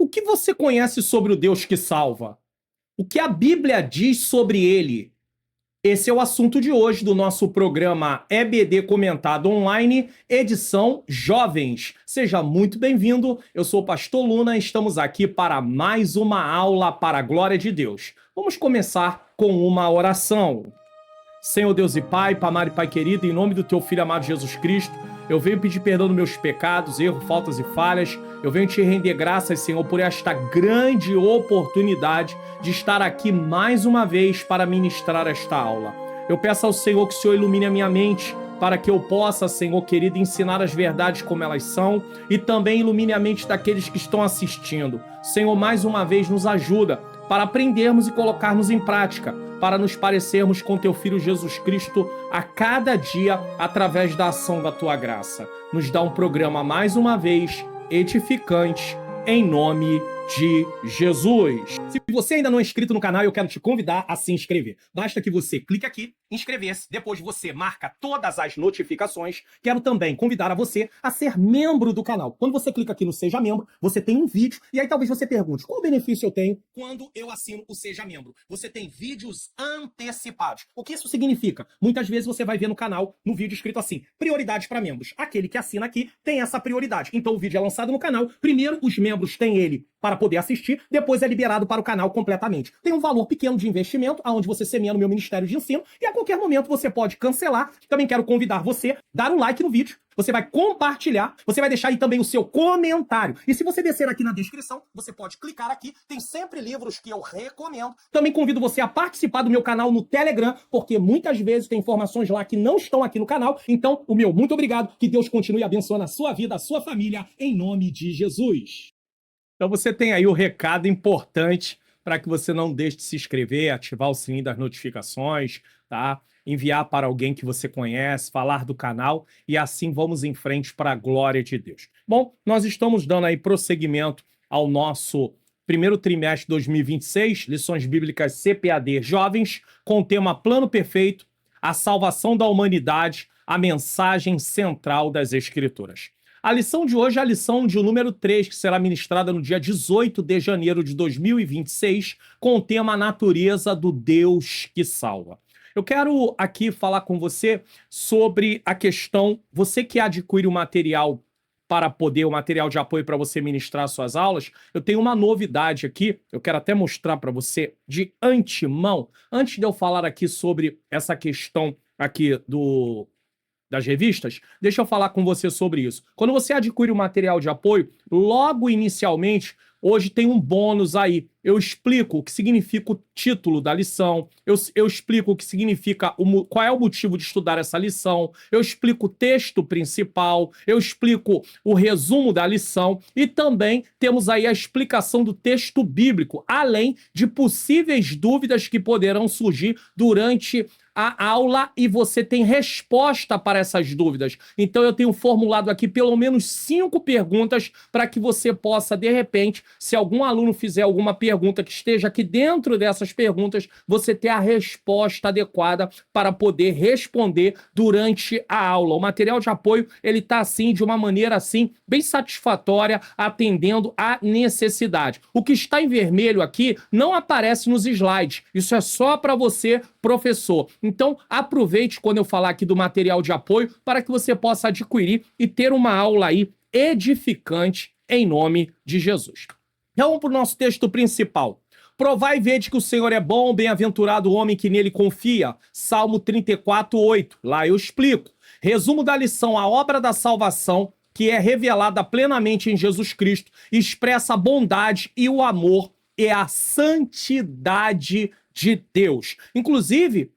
O que você conhece sobre o Deus que salva? O que a Bíblia diz sobre ele? Esse é o assunto de hoje do nosso programa EBD Comentado Online, edição Jovens. Seja muito bem-vindo, eu sou o Pastor Luna e estamos aqui para mais uma aula para a glória de Deus. Vamos começar com uma oração. Senhor Deus e Pai, Pai, Pai querido, em nome do Teu Filho amado Jesus Cristo, eu venho pedir perdão dos meus pecados, erros, faltas e falhas. Eu venho te render graças, Senhor, por esta grande oportunidade de estar aqui mais uma vez para ministrar esta aula. Eu peço ao Senhor que o Senhor ilumine a minha mente para que eu possa, Senhor querido, ensinar as verdades como elas são e também ilumine a mente daqueles que estão assistindo. Senhor, mais uma vez nos ajuda para aprendermos e colocarmos em prática, para nos parecermos com Teu Filho Jesus Cristo a cada dia através da ação da Tua graça. Nos dá um programa, mais uma vez, edificante, em nome de Jesus. Se você ainda não é inscrito no canal, eu quero te convidar a se inscrever. Basta que você clique aqui, inscrever-se, depois você marca todas as notificações. Quero também convidar a você a ser membro do canal. Quando você clica aqui no Seja Membro, você tem um vídeo, e aí talvez você pergunte, qual benefício eu tenho quando eu assino o Seja Membro? Você tem vídeos antecipados. O que isso significa? Muitas vezes você vai ver no canal, no vídeo escrito assim, prioridades para membros. Aquele que assina aqui tem essa prioridade. Então o vídeo é lançado no canal, primeiro os membros têm ele para poder assistir, depois é liberado para o canal completamente. Tem um valor pequeno de investimento, aonde você semeia no meu Ministério de Ensino, e a qualquer momento você pode cancelar. Também quero convidar você a dar um like no vídeo, você vai compartilhar, você vai deixar aí também o seu comentário. E se você descer aqui na descrição, você pode clicar aqui, tem sempre livros que eu recomendo. Também convido você a participar do meu canal no Telegram, porque muitas vezes tem informações lá que não estão aqui no canal. Então, o meu muito obrigado, que Deus continue abençoando a sua vida, a sua família, em nome de Jesus. Então você tem aí o recado importante para que você não deixe de se inscrever, ativar o sininho das notificações, tá? Enviar para alguém que você conhece, falar do canal e assim vamos em frente para a glória de Deus. Bom, nós estamos dando aí prosseguimento ao nosso primeiro trimestre de 2026, lições bíblicas CPAD Jovens, com o tema Plano Perfeito, a salvação da humanidade, a mensagem central das Escrituras. A lição de hoje é a lição de número 3, que será ministrada no dia 18 de janeiro de 2026, com o tema Natureza do Deus que Salva. Eu quero aqui falar com você sobre a questão, você que adquire o material para poder, o material de apoio para você ministrar suas aulas, eu tenho uma novidade aqui, eu quero até mostrar para você de antemão, antes de eu falar aqui sobre essa questão aqui das revistas, deixa eu falar com você sobre isso. Quando você adquire o material de apoio, logo inicialmente, hoje tem um bônus aí. Eu explico o que significa o título da lição, eu explico o que significa, qual é o motivo de estudar essa lição, eu explico o texto principal, eu explico o resumo da lição e também temos aí a explicação do texto bíblico, além de possíveis dúvidas que poderão surgir durante a aula e você tem resposta para essas dúvidas. Então eu tenho formulado aqui pelo menos 5 perguntas para que você possa, de repente, se algum aluno fizer alguma pergunta que esteja aqui dentro dessas perguntas, você ter a resposta adequada para poder responder durante a aula. O material de apoio, ele está assim, de uma maneira assim, bem satisfatória, atendendo à necessidade. O que está em vermelho aqui não aparece nos slides. Isso é só para você, professor. Então, aproveite quando eu falar aqui do material de apoio para que você possa adquirir e ter uma aula aí edificante em nome de Jesus. Então, vamos para o nosso texto principal. Provai e vede que o Senhor é bom, bem-aventurado o homem que nele confia. Salmo 34:8. Lá eu explico. Resumo da lição: a obra da salvação, que é revelada plenamente em Jesus Cristo, expressa a bondade e o amor e a santidade de Deus. Inclusive,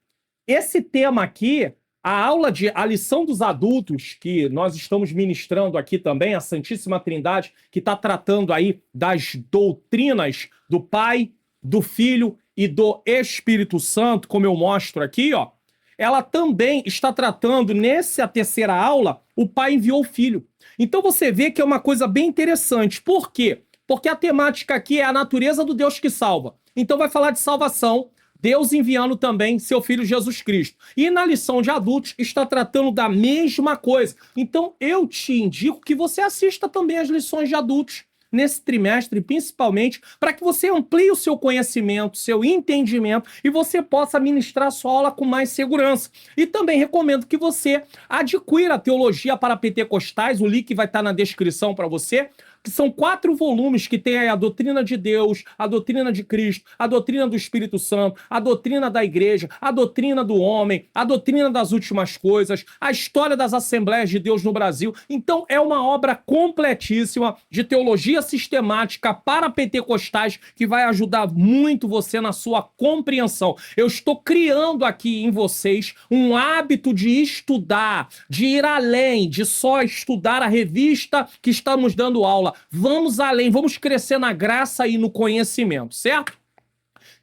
esse tema aqui, a lição dos adultos, que nós estamos ministrando aqui também, a Santíssima Trindade, que está tratando aí das doutrinas do Pai, do Filho e do Espírito Santo, como eu mostro aqui, ó, ela também está tratando, nessa terceira aula, o Pai enviou o Filho. Então você vê que é uma coisa bem interessante. Por quê? Porque a temática aqui é a natureza do Deus que salva. Então vai falar de salvação, Deus enviando também seu Filho Jesus Cristo. E na lição de adultos está tratando da mesma coisa. Então eu te indico que você assista também as lições de adultos. nesse trimestre, principalmente, para que você amplie o seu conhecimento, seu entendimento e você possa ministrar sua aula com mais segurança. E também recomendo que você adquira a Teologia para Pentecostais, o link vai estar na descrição para você, que são 4 volumes que tem aí a doutrina de Deus, a doutrina de Cristo, a doutrina do Espírito Santo, a doutrina da igreja, a doutrina do homem, a doutrina das últimas coisas, a história das Assembleias de Deus no Brasil. Então é uma obra completíssima de teologia sistemática para pentecostais que vai ajudar muito você na sua compreensão. Eu estou criando aqui em vocês um hábito de estudar, de ir além, de só estudar a revista que estamos dando aula. Vamos além, vamos crescer na graça e no conhecimento, certo?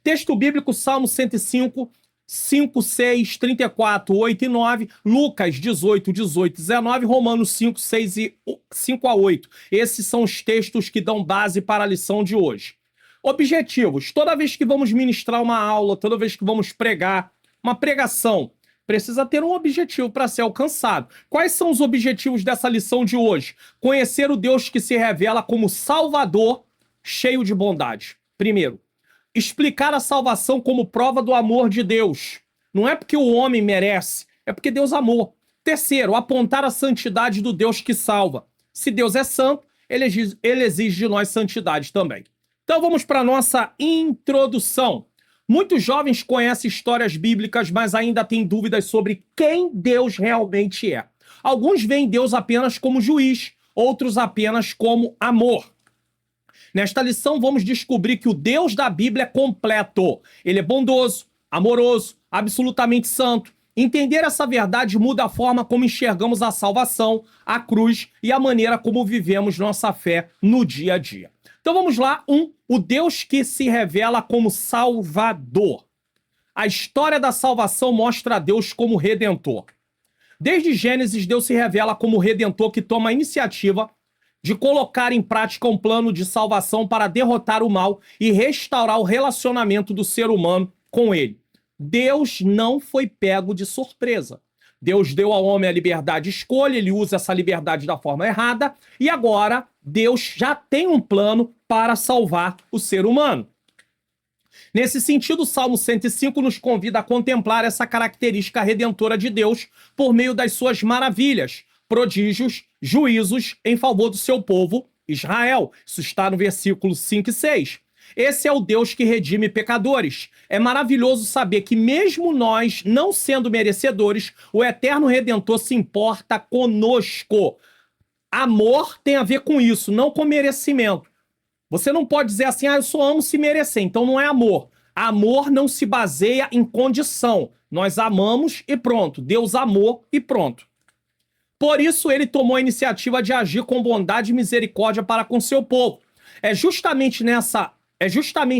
Texto bíblico, Salmo 105, 5, 6, 34, 8 e 9, Lucas 18, 18, 19, Romanos 5, 6 e 5 a 8. Esses são os textos que dão base para a lição de hoje. Objetivos. Toda vez que vamos ministrar uma aula, toda vez que vamos pregar, uma pregação, precisa ter um objetivo para ser alcançado. Quais são os objetivos dessa lição de hoje? Conhecer o Deus que se revela como Salvador, cheio de bondade. Primeiro, explicar a salvação como prova do amor de Deus. Não é porque o homem merece, é porque Deus amou. Terceiro, apontar a santidade do Deus que salva. Se Deus é santo, ele exige de nós santidade também. Então vamos para a nossa introdução. Muitos jovens conhecem histórias bíblicas, mas ainda têm dúvidas sobre quem Deus realmente é. Alguns veem Deus apenas como juiz, outros apenas como amor. Nesta lição, vamos descobrir que o Deus da Bíblia é completo. Ele é bondoso, amoroso, absolutamente santo. Entender essa verdade muda a forma como enxergamos a salvação, a cruz e a maneira como vivemos nossa fé no dia a dia. Então vamos lá. O Deus que se revela como Salvador. A história da salvação mostra a Deus como Redentor. Desde Gênesis, Deus se revela como Redentor que toma a iniciativa de colocar em prática um plano de salvação para derrotar o mal e restaurar o relacionamento do ser humano com ele. Deus não foi pego de surpresa. Deus deu ao homem a liberdade de escolha, ele usa essa liberdade da forma errada, e agora Deus já tem um plano para salvar o ser humano. Nesse sentido, o Salmo 105 nos convida a contemplar essa característica redentora de Deus por meio das suas maravilhas, prodígios, juízos em favor do seu povo, Israel. Isso está no versículo 5 e 6. Esse é o Deus que redime pecadores. É maravilhoso saber que mesmo nós, não sendo merecedores, o eterno Redentor se importa conosco. Amor tem a ver com isso, não com merecimento. Você não pode dizer assim, eu só amo se merecer, então não é amor. Amor não se baseia em condição. Nós amamos e pronto. Deus amou e pronto. Por isso ele tomou a iniciativa de agir com bondade e misericórdia para com seu povo. É justamente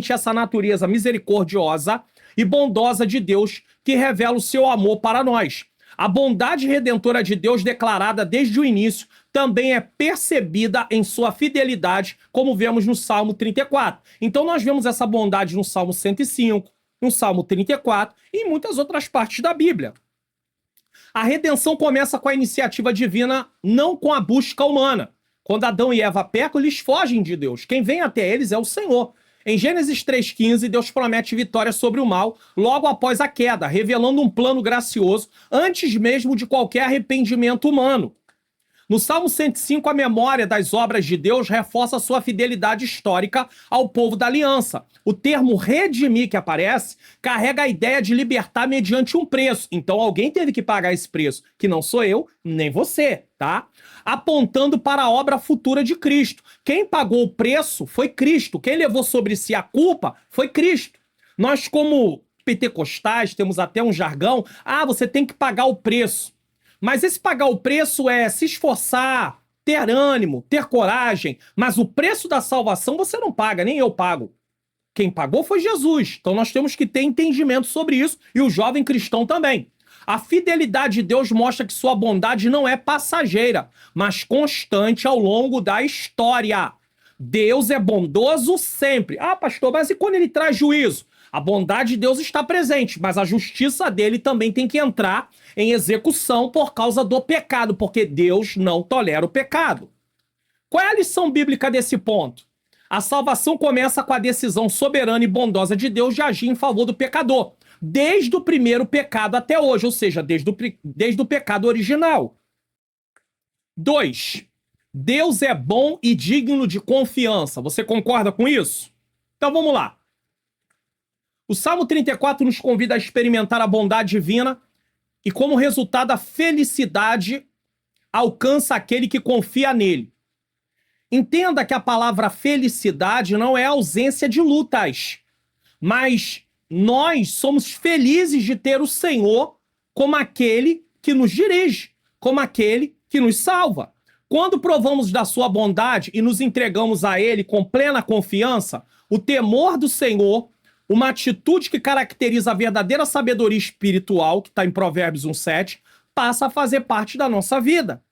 essa natureza misericordiosa e bondosa de Deus que revela o seu amor para nós. A bondade redentora de Deus declarada desde o início também é percebida em sua fidelidade, como vemos no Salmo 34. Então nós vemos essa bondade no Salmo 105, no Salmo 34 e em muitas outras partes da Bíblia. A redenção começa com a iniciativa divina, não com a busca humana. Quando Adão e Eva pecam, eles fogem de Deus. Quem vem até eles é o Senhor. Em Gênesis 3,15, Deus promete vitória sobre o mal logo após a queda, revelando um plano gracioso antes mesmo de qualquer arrependimento humano. No Salmo 105, a memória das obras de Deus reforça sua fidelidade histórica ao povo da aliança. O termo redimir que aparece carrega a ideia de libertar mediante um preço. Então alguém teve que pagar esse preço, que não sou eu, nem você, tá? Apontando para a obra futura de Cristo. Quem pagou o preço foi Cristo. Quem levou sobre si a culpa foi Cristo. Nós, como pentecostais, temos até um jargão. Você tem que pagar o preço. Mas esse pagar o preço é se esforçar, ter ânimo, ter coragem. Mas o preço da salvação você não paga, nem eu pago. Quem pagou foi Jesus. Então nós temos que ter entendimento sobre isso e o jovem cristão também. A fidelidade de Deus mostra que sua bondade não é passageira, mas constante ao longo da história. Deus é bondoso sempre. Pastor, mas e quando ele traz juízo? A bondade de Deus está presente, mas a justiça dele também tem que entrar em execução por causa do pecado, porque Deus não tolera o pecado. Qual é a lição bíblica desse ponto? A salvação começa com a decisão soberana e bondosa de Deus de agir em favor do pecador, desde o primeiro pecado até hoje, ou seja, desde o pecado original. 2. Deus é bom e digno de confiança. Você concorda com isso? Então vamos lá. O Salmo 34 nos convida a experimentar a bondade divina e, como resultado, a felicidade alcança aquele que confia nele. Entenda que a palavra felicidade não é ausência de lutas, mas nós somos felizes de ter o Senhor como aquele que nos dirige, como aquele que nos salva. Quando provamos da sua bondade e nos entregamos a ele com plena confiança, o temor do Senhor, uma atitude que caracteriza a verdadeira sabedoria espiritual, que está em Provérbios 1:7, passa a fazer parte da nossa vida.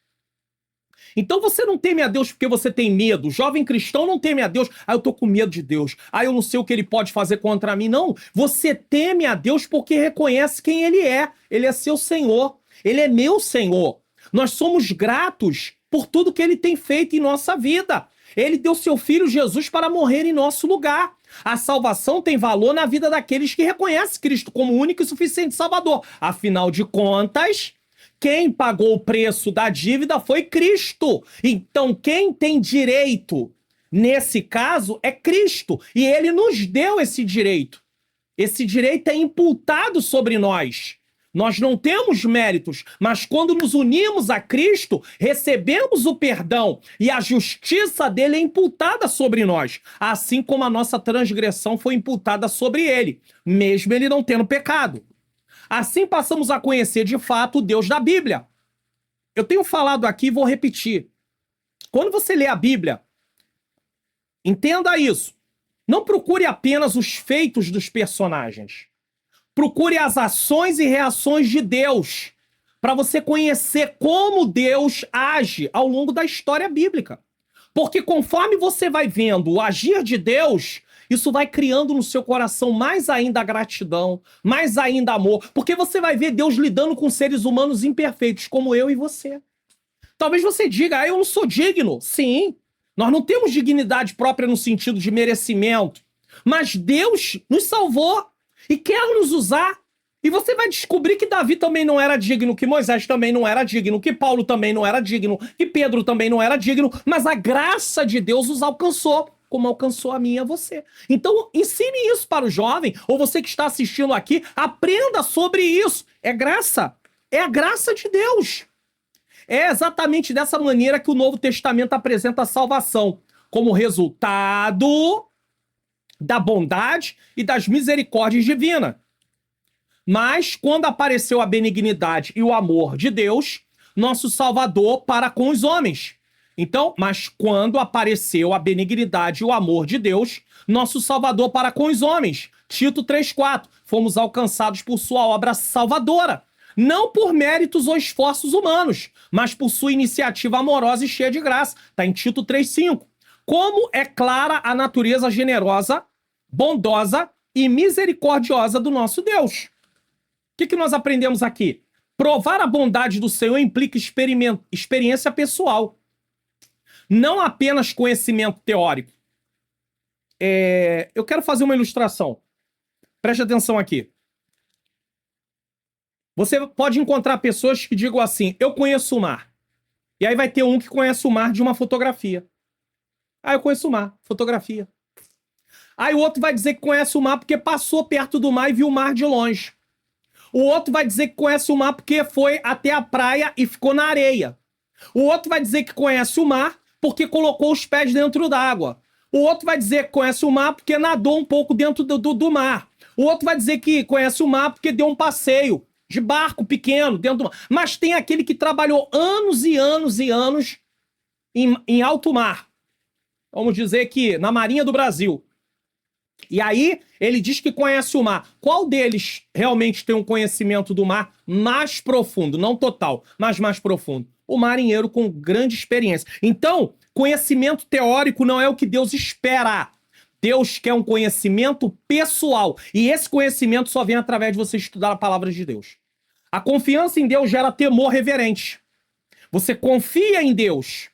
Então você não teme a Deus porque você tem medo. O jovem cristão não teme a Deus. Eu tô com medo de Deus. Eu não sei o que ele pode fazer contra mim. Não, você teme a Deus porque reconhece quem ele é. Ele é seu Senhor. Ele é meu Senhor. Nós somos gratos por tudo que ele tem feito em nossa vida. Ele deu seu filho Jesus para morrer em nosso lugar. A salvação tem valor na vida daqueles que reconhecem Cristo como único e suficiente Salvador. Afinal de contas, quem pagou o preço da dívida foi Cristo. Então, quem tem direito, nesse caso, é Cristo. E ele nos deu esse direito. Esse direito é imputado sobre nós. Nós não temos méritos, mas quando nos unimos a Cristo, recebemos o perdão e a justiça dele é imputada sobre nós, assim como a nossa transgressão foi imputada sobre ele, mesmo ele não tendo pecado. Assim passamos a conhecer de fato o Deus da Bíblia. Eu tenho falado aqui e vou repetir. Quando você lê a Bíblia, entenda isso. Não procure apenas os feitos dos personagens. Procure as ações e reações de Deus para você conhecer como Deus age ao longo da história bíblica. Porque conforme você vai vendo o agir de Deus, isso vai criando no seu coração mais ainda gratidão, mais ainda amor, porque você vai ver Deus lidando com seres humanos imperfeitos, como eu e você. Talvez você diga, eu não sou digno. Sim, nós não temos dignidade própria no sentido de merecimento, mas Deus nos salvou e quer nos usar. E você vai descobrir que Davi também não era digno, que Moisés também não era digno, que Paulo também não era digno, que Pedro também não era digno, mas a graça de Deus os alcançou, como alcançou a mim e a você. Então, ensine isso para o jovem, ou você que está assistindo aqui, aprenda sobre isso. É graça. É a graça de Deus. É exatamente dessa maneira que o Novo Testamento apresenta a salvação, como resultado da bondade e das misericórdias divinas. Mas, quando apareceu a benignidade e o amor de Deus, nosso Salvador para com os homens. Então, mas quando apareceu a benignidade e o amor de Deus, nosso Salvador para com os homens. Tito 3,4. Fomos alcançados por sua obra salvadora. Não por méritos ou esforços humanos, mas por sua iniciativa amorosa e cheia de graça. Está em Tito 3,5. Como é clara a natureza generosa, bondosa e misericordiosa do nosso Deus. O que nós aprendemos aqui? Provar a bondade do Senhor implica experiência pessoal. Não apenas conhecimento teórico. Eu quero fazer uma ilustração. Preste atenção aqui. Você pode encontrar pessoas que digam assim, eu conheço o mar. E aí vai ter um que conhece o mar de uma fotografia. Eu conheço o mar, fotografia. Aí o outro vai dizer que conhece o mar porque passou perto do mar e viu o mar de longe. O outro vai dizer que conhece o mar porque foi até a praia e ficou na areia. O outro vai dizer que conhece o mar porque colocou os pés dentro d'água. O outro vai dizer que conhece o mar porque nadou um pouco dentro do mar. O outro vai dizer que conhece o mar porque deu um passeio de barco pequeno dentro do mar. Mas tem aquele que trabalhou anos e anos e anos em alto mar. Vamos dizer que na Marinha do Brasil. E aí, ele diz que conhece o mar. Qual deles realmente tem um conhecimento do mar mais profundo? Não total, mas mais profundo. O marinheiro com grande experiência. Então, conhecimento teórico não é o que Deus espera. Deus quer um conhecimento pessoal. E esse conhecimento só vem através de você estudar a palavra de Deus. A confiança em Deus gera temor reverente. Você confia em Deus,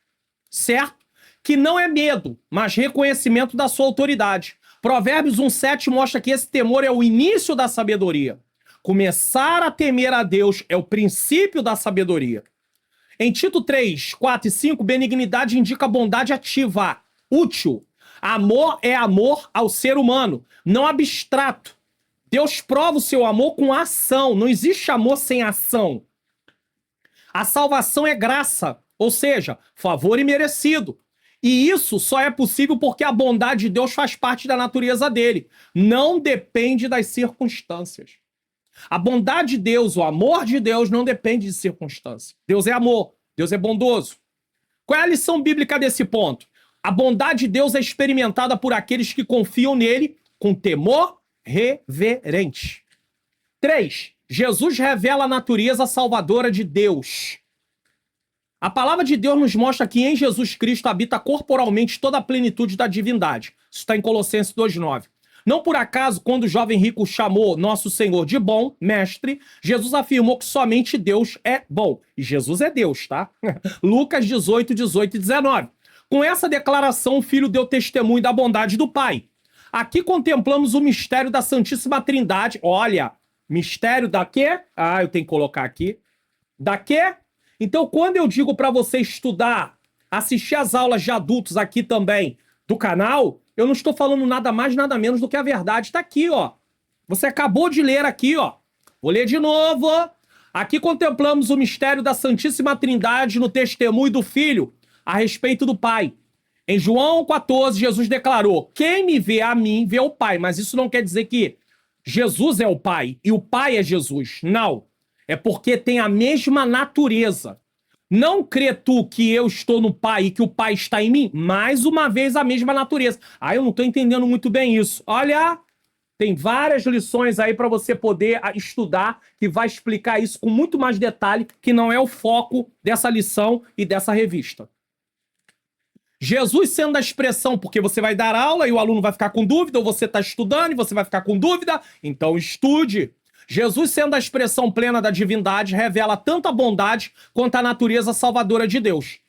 certo? que não é medo, mas reconhecimento da sua autoridade. Provérbios 1,7 mostra que esse temor é o início da sabedoria. Começar a temer a Deus é o princípio da sabedoria. Em Tito 3, 4 e 5, benignidade indica bondade ativa, útil. Amor é amor ao ser humano, não abstrato. Deus prova o seu amor com ação. Não existe amor sem ação. A salvação é graça, ou seja, favor imerecido. E isso só é possível porque a bondade de Deus faz parte da natureza dele. Não depende das circunstâncias. A bondade de Deus, o amor de Deus não depende de circunstâncias. Deus é amor, Deus é bondoso. Qual é a lição bíblica desse ponto? A bondade de Deus é experimentada por aqueles que confiam nele com temor reverente. 3. Jesus revela a natureza salvadora de Deus. A palavra de Deus nos mostra que em Jesus Cristo habita corporalmente toda a plenitude da divindade. Isso está em Colossenses 2,9. Não por acaso, quando o jovem rico chamou nosso Senhor de bom, mestre, Jesus afirmou que somente Deus é bom. E Jesus é Deus, tá? Lucas 18, 18 e 19. Com essa declaração, o Filho deu testemunho da bondade do Pai. Aqui contemplamos o mistério da Santíssima Trindade. Olha, mistério da quê? Ah, eu tenho que colocar aqui. Da quê? Então, quando eu digo para você estudar, assistir às aulas de adultos aqui também do canal, eu não estou falando nada mais, nada menos do que a verdade. Está aqui, ó. Você acabou de ler aqui, ó. Vou ler de novo. Aqui contemplamos o mistério da Santíssima Trindade no testemunho do Filho a respeito do Pai. Em João 14, Jesus declarou: quem me vê a mim, vê o Pai. Mas isso não quer dizer que Jesus é o Pai e o Pai é Jesus. Não. É porque tem a mesma natureza. Não crê tu que eu estou no Pai e que o Pai está em mim? Mais uma vez a mesma natureza. Ah, eu não estou entendendo muito bem isso. Olha, tem várias lições aí para você poder estudar que vai explicar isso com muito mais detalhe, que não é o foco dessa lição e dessa revista. Jesus sendo a expressão, porque você vai dar aula e o aluno vai ficar com dúvida, ou você está estudando e você vai ficar com dúvida, então estude. Jesus sendo a expressão plena da divindade, revela tanto a bondade quanto a natureza salvadora de Deus.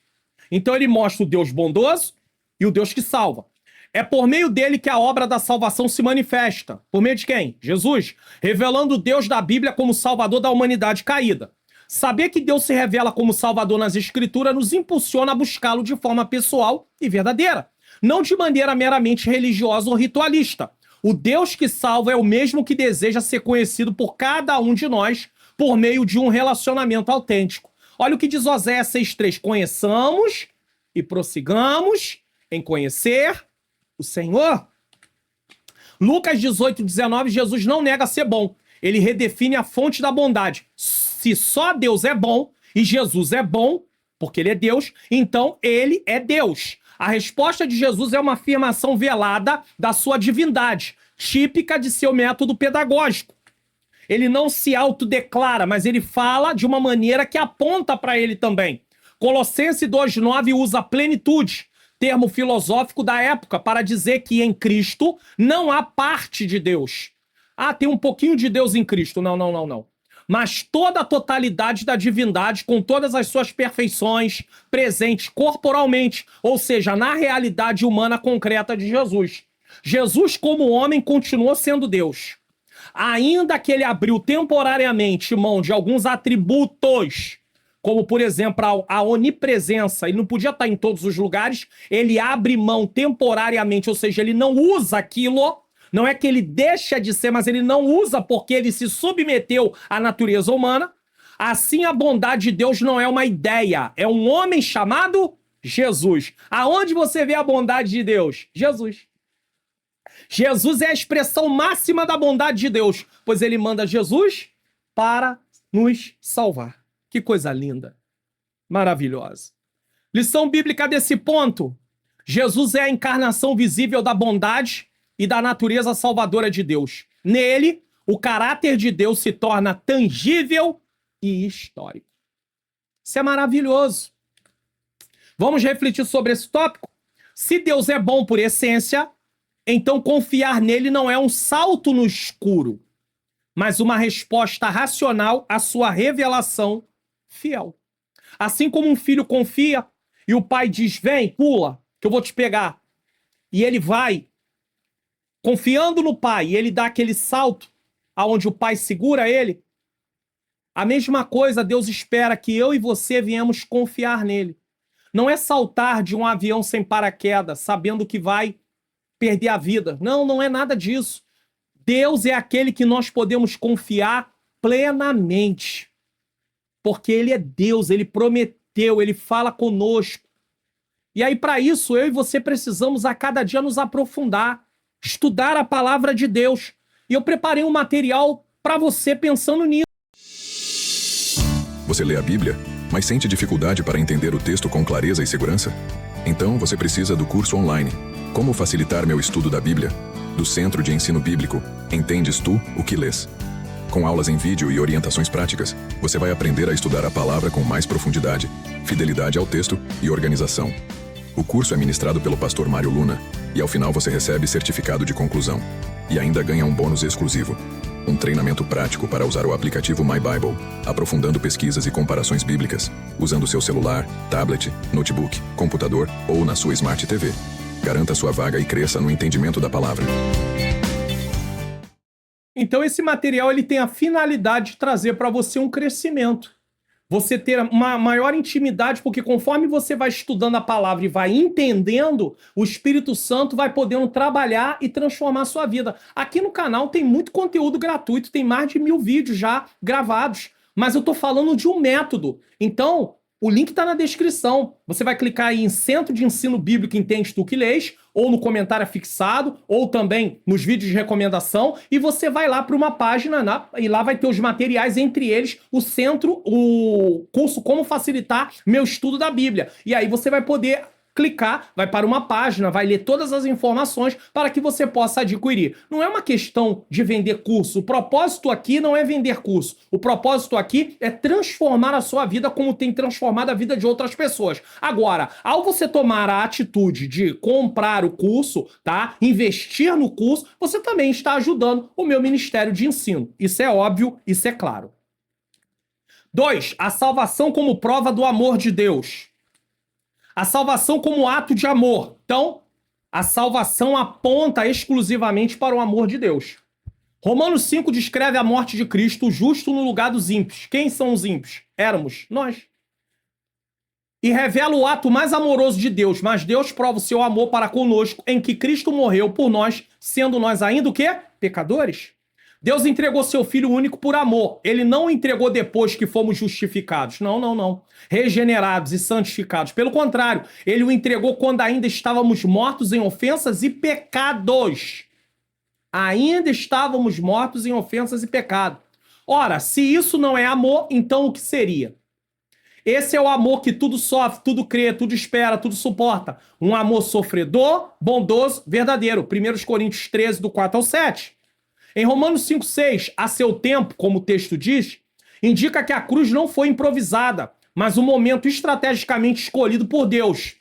Então ele mostra o Deus bondoso e o Deus que salva. É por meio dele que a obra da salvação se manifesta. Por meio de quem? Jesus, revelando o Deus da Bíblia como salvador da humanidade caída. Saber que Deus se revela como salvador nas Escrituras nos impulsiona a buscá-lo de forma pessoal e verdadeira, não de maneira meramente religiosa ou ritualista. O Deus que salva é o mesmo que deseja ser conhecido por cada um de nós por meio de um relacionamento autêntico. Olha o que diz Oséias 6,3. Conheçamos e prossigamos em conhecer o Senhor. Lucas 18,19, Jesus não nega ser bom. Ele redefine a fonte da bondade. Se só Deus é bom e Jesus é bom, porque ele é Deus, então ele é Deus. A resposta de Jesus é uma afirmação velada da sua divindade, típica de seu método pedagógico. Ele não se autodeclara, mas ele fala de uma maneira que aponta para ele também. Colossenses 2,9 usa plenitude, termo filosófico da época, para dizer que em Cristo não há parte de Deus. Ah, tem um pouquinho de Deus em Cristo. Não. Mas toda a totalidade da divindade, com todas as suas perfeições, presentes corporalmente, ou seja, na realidade humana concreta de Jesus. Jesus, como homem, continuou sendo Deus. Ainda que ele abriu temporariamente mão de alguns atributos, como, por exemplo, a onipresença, ele não podia estar em todos os lugares, ele abre mão temporariamente, ou seja, ele não usa aquilo. Não é que ele deixa de ser, mas ele não usa porque ele se submeteu à natureza humana. Assim, a bondade de Deus não é uma ideia, é um homem chamado Jesus. Aonde você vê a bondade de Deus? Jesus. Jesus é a expressão máxima da bondade de Deus, pois ele manda Jesus para nos salvar. Que coisa linda, maravilhosa. Lição bíblica desse ponto. Jesus é a encarnação visível da bondade e da natureza salvadora de Deus. Nele, o caráter de Deus se torna tangível e histórico. Isso é maravilhoso. Vamos refletir sobre esse tópico? Se Deus é bom por essência, então confiar nele não é um salto no escuro, mas uma resposta racional à sua revelação fiel. Assim como um filho confia e o pai diz, vem, pula, que eu vou te pegar. E ele vai, confiando no pai, e ele dá aquele salto aonde o pai segura ele. A mesma coisa Deus espera que eu e você viemos confiar nele. Não é saltar de um avião sem paraquedas, sabendo que vai perder a vida. Não, não é nada disso. Deus é aquele que nós podemos confiar plenamente. Porque ele é Deus, ele prometeu, ele fala conosco. E aí, para isso, eu e você precisamos a cada dia nos aprofundar, estudar a palavra de Deus. E eu preparei um material para você pensando nisso. Você lê a Bíblia, mas sente dificuldade para entender o texto com clareza e segurança? Então você precisa do curso online Como Facilitar Meu Estudo da Bíblia, do Centro de Ensino Bíblico Entendes Tu o que Lês? Com aulas em vídeo e orientações práticas, você vai aprender a estudar a palavra com mais profundidade, fidelidade ao texto e organização. O curso é ministrado pelo pastor Mário Luna, e ao final você recebe certificado de conclusão. E ainda ganha um bônus exclusivo. Um treinamento prático para usar o aplicativo My Bible, aprofundando pesquisas e comparações bíblicas, usando seu celular, tablet, notebook, computador ou na sua Smart TV. Garanta sua vaga e cresça no entendimento da palavra. Então esse material ele tem a finalidade de trazer para você um crescimento. Você ter uma maior intimidade, porque conforme você vai estudando a palavra e vai entendendo, o Espírito Santo vai podendo trabalhar e transformar a sua vida. Aqui no canal tem muito conteúdo gratuito, tem mais de 1000 vídeos já gravados, mas eu tô falando de um método. Então, o link está na descrição. Você vai clicar aí em Centro de Ensino Bíblico Entendes Tu que Lês, ou no comentário fixado, ou também nos vídeos de recomendação, e você vai lá para uma página, e lá vai ter os materiais, entre eles o curso Como Facilitar Meu Estudo da Bíblia. E aí você vai poder clicar, vai para uma página, vai ler todas as informações para que você possa adquirir. Não é uma questão de vender curso. O propósito aqui não é vender curso. O propósito aqui é transformar a sua vida como tem transformado a vida de outras pessoas. Agora, ao você tomar a atitude de comprar o curso, tá? Investir no curso, você também está ajudando o meu ministério de ensino. Isso é óbvio, isso é claro. 2. A salvação como prova do amor de Deus. A salvação como ato de amor. Então, a salvação aponta exclusivamente para o amor de Deus. Romanos 5 descreve a morte de Cristo, justo no lugar dos ímpios. Quem são os ímpios? Éramos nós. E revela o ato mais amoroso de Deus, mas Deus prova o seu amor para conosco, em que Cristo morreu por nós, sendo nós ainda o quê? Pecadores. Deus entregou seu Filho único por amor. Ele não o entregou depois que fomos justificados. Não, não, não. Regenerados e santificados. Pelo contrário, ele o entregou quando ainda estávamos mortos em ofensas e pecados. Ainda estávamos mortos em ofensas e pecado. Ora, se isso não é amor, então o que seria? Esse é o amor que tudo sofre, tudo crê, tudo espera, tudo suporta. Um amor sofredor, bondoso, verdadeiro. 1 Coríntios 13, do 4 ao 7. Em Romanos 5,6, a seu tempo, como o texto diz, indica que a cruz não foi improvisada, mas um momento estrategicamente escolhido por Deus.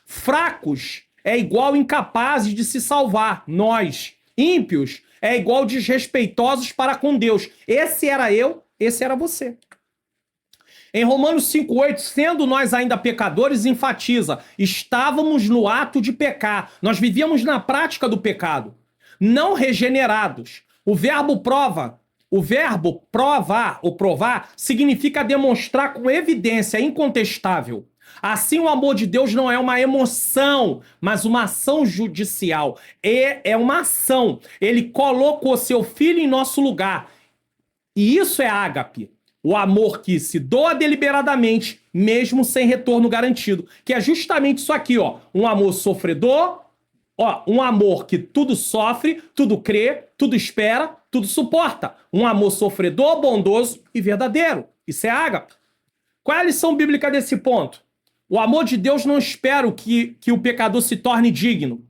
Fracos é igual incapazes de se salvar, nós. Ímpios é igual desrespeitosos para com Deus. Esse era eu, esse era você. Em Romanos 5,8, sendo nós ainda pecadores, enfatiza, estávamos no ato de pecar. Nós vivíamos na prática do pecado, não regenerados. O verbo prova, o verbo provar ou provar significa demonstrar com evidência incontestável. Assim, o amor de Deus não é uma emoção, mas uma ação judicial. É uma ação. Ele colocou seu filho em nosso lugar. E isso é ágape. O amor que se doa deliberadamente, mesmo sem retorno garantido. Que é justamente isso aqui, ó. Um amor sofredor. Ó, um amor que tudo sofre, tudo crê, tudo espera, tudo suporta. Um amor sofredor, bondoso e verdadeiro. Isso é ágape. Qual é a lição bíblica desse ponto? O amor de Deus não espera que o pecador se torne digno.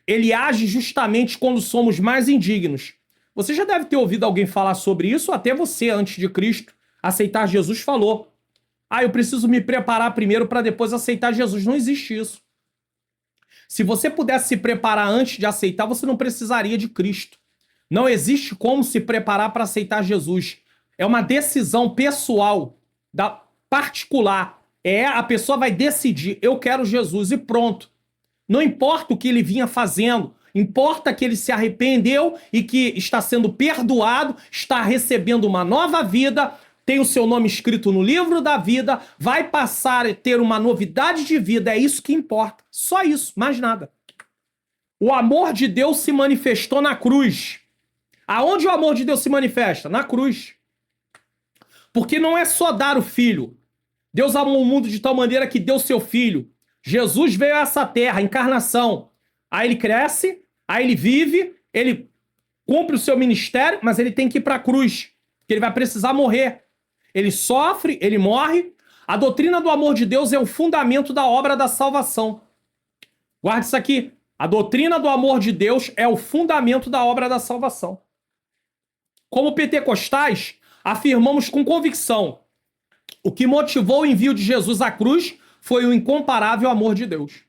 Ele age justamente quando somos mais indignos. Você já deve ter ouvido alguém falar sobre isso, até você, antes de Cristo aceitar Jesus, falou. Eu preciso me preparar primeiro para depois aceitar Jesus. Não existe isso. Se você pudesse se preparar antes de aceitar, você não precisaria de Cristo. Não existe como se preparar para aceitar Jesus. É uma decisão pessoal, particular. A pessoa vai decidir, eu quero Jesus e pronto. Não importa o que ele vinha fazendo, importa que ele se arrependeu e que está sendo perdoado, está recebendo uma nova vida, tem o seu nome escrito no livro da vida, vai passar a ter uma novidade de vida, é isso que importa. Só isso, mais nada. O amor de Deus se manifestou na cruz. Aonde o amor de Deus se manifesta? Na cruz. Porque não é só dar o filho. Deus amou o mundo de tal maneira que deu seu filho. Jesus veio a essa terra, encarnação. Aí ele cresce, aí ele vive, ele cumpre o seu ministério, mas ele tem que ir para a cruz, porque ele vai precisar morrer. Ele sofre, ele morre. A doutrina do amor de Deus é o fundamento da obra da salvação. Guarde isso aqui. A doutrina do amor de Deus é o fundamento da obra da salvação. Como pentecostais, afirmamos com convicção: o que motivou o envio de Jesus à cruz foi o incomparável amor de Deus.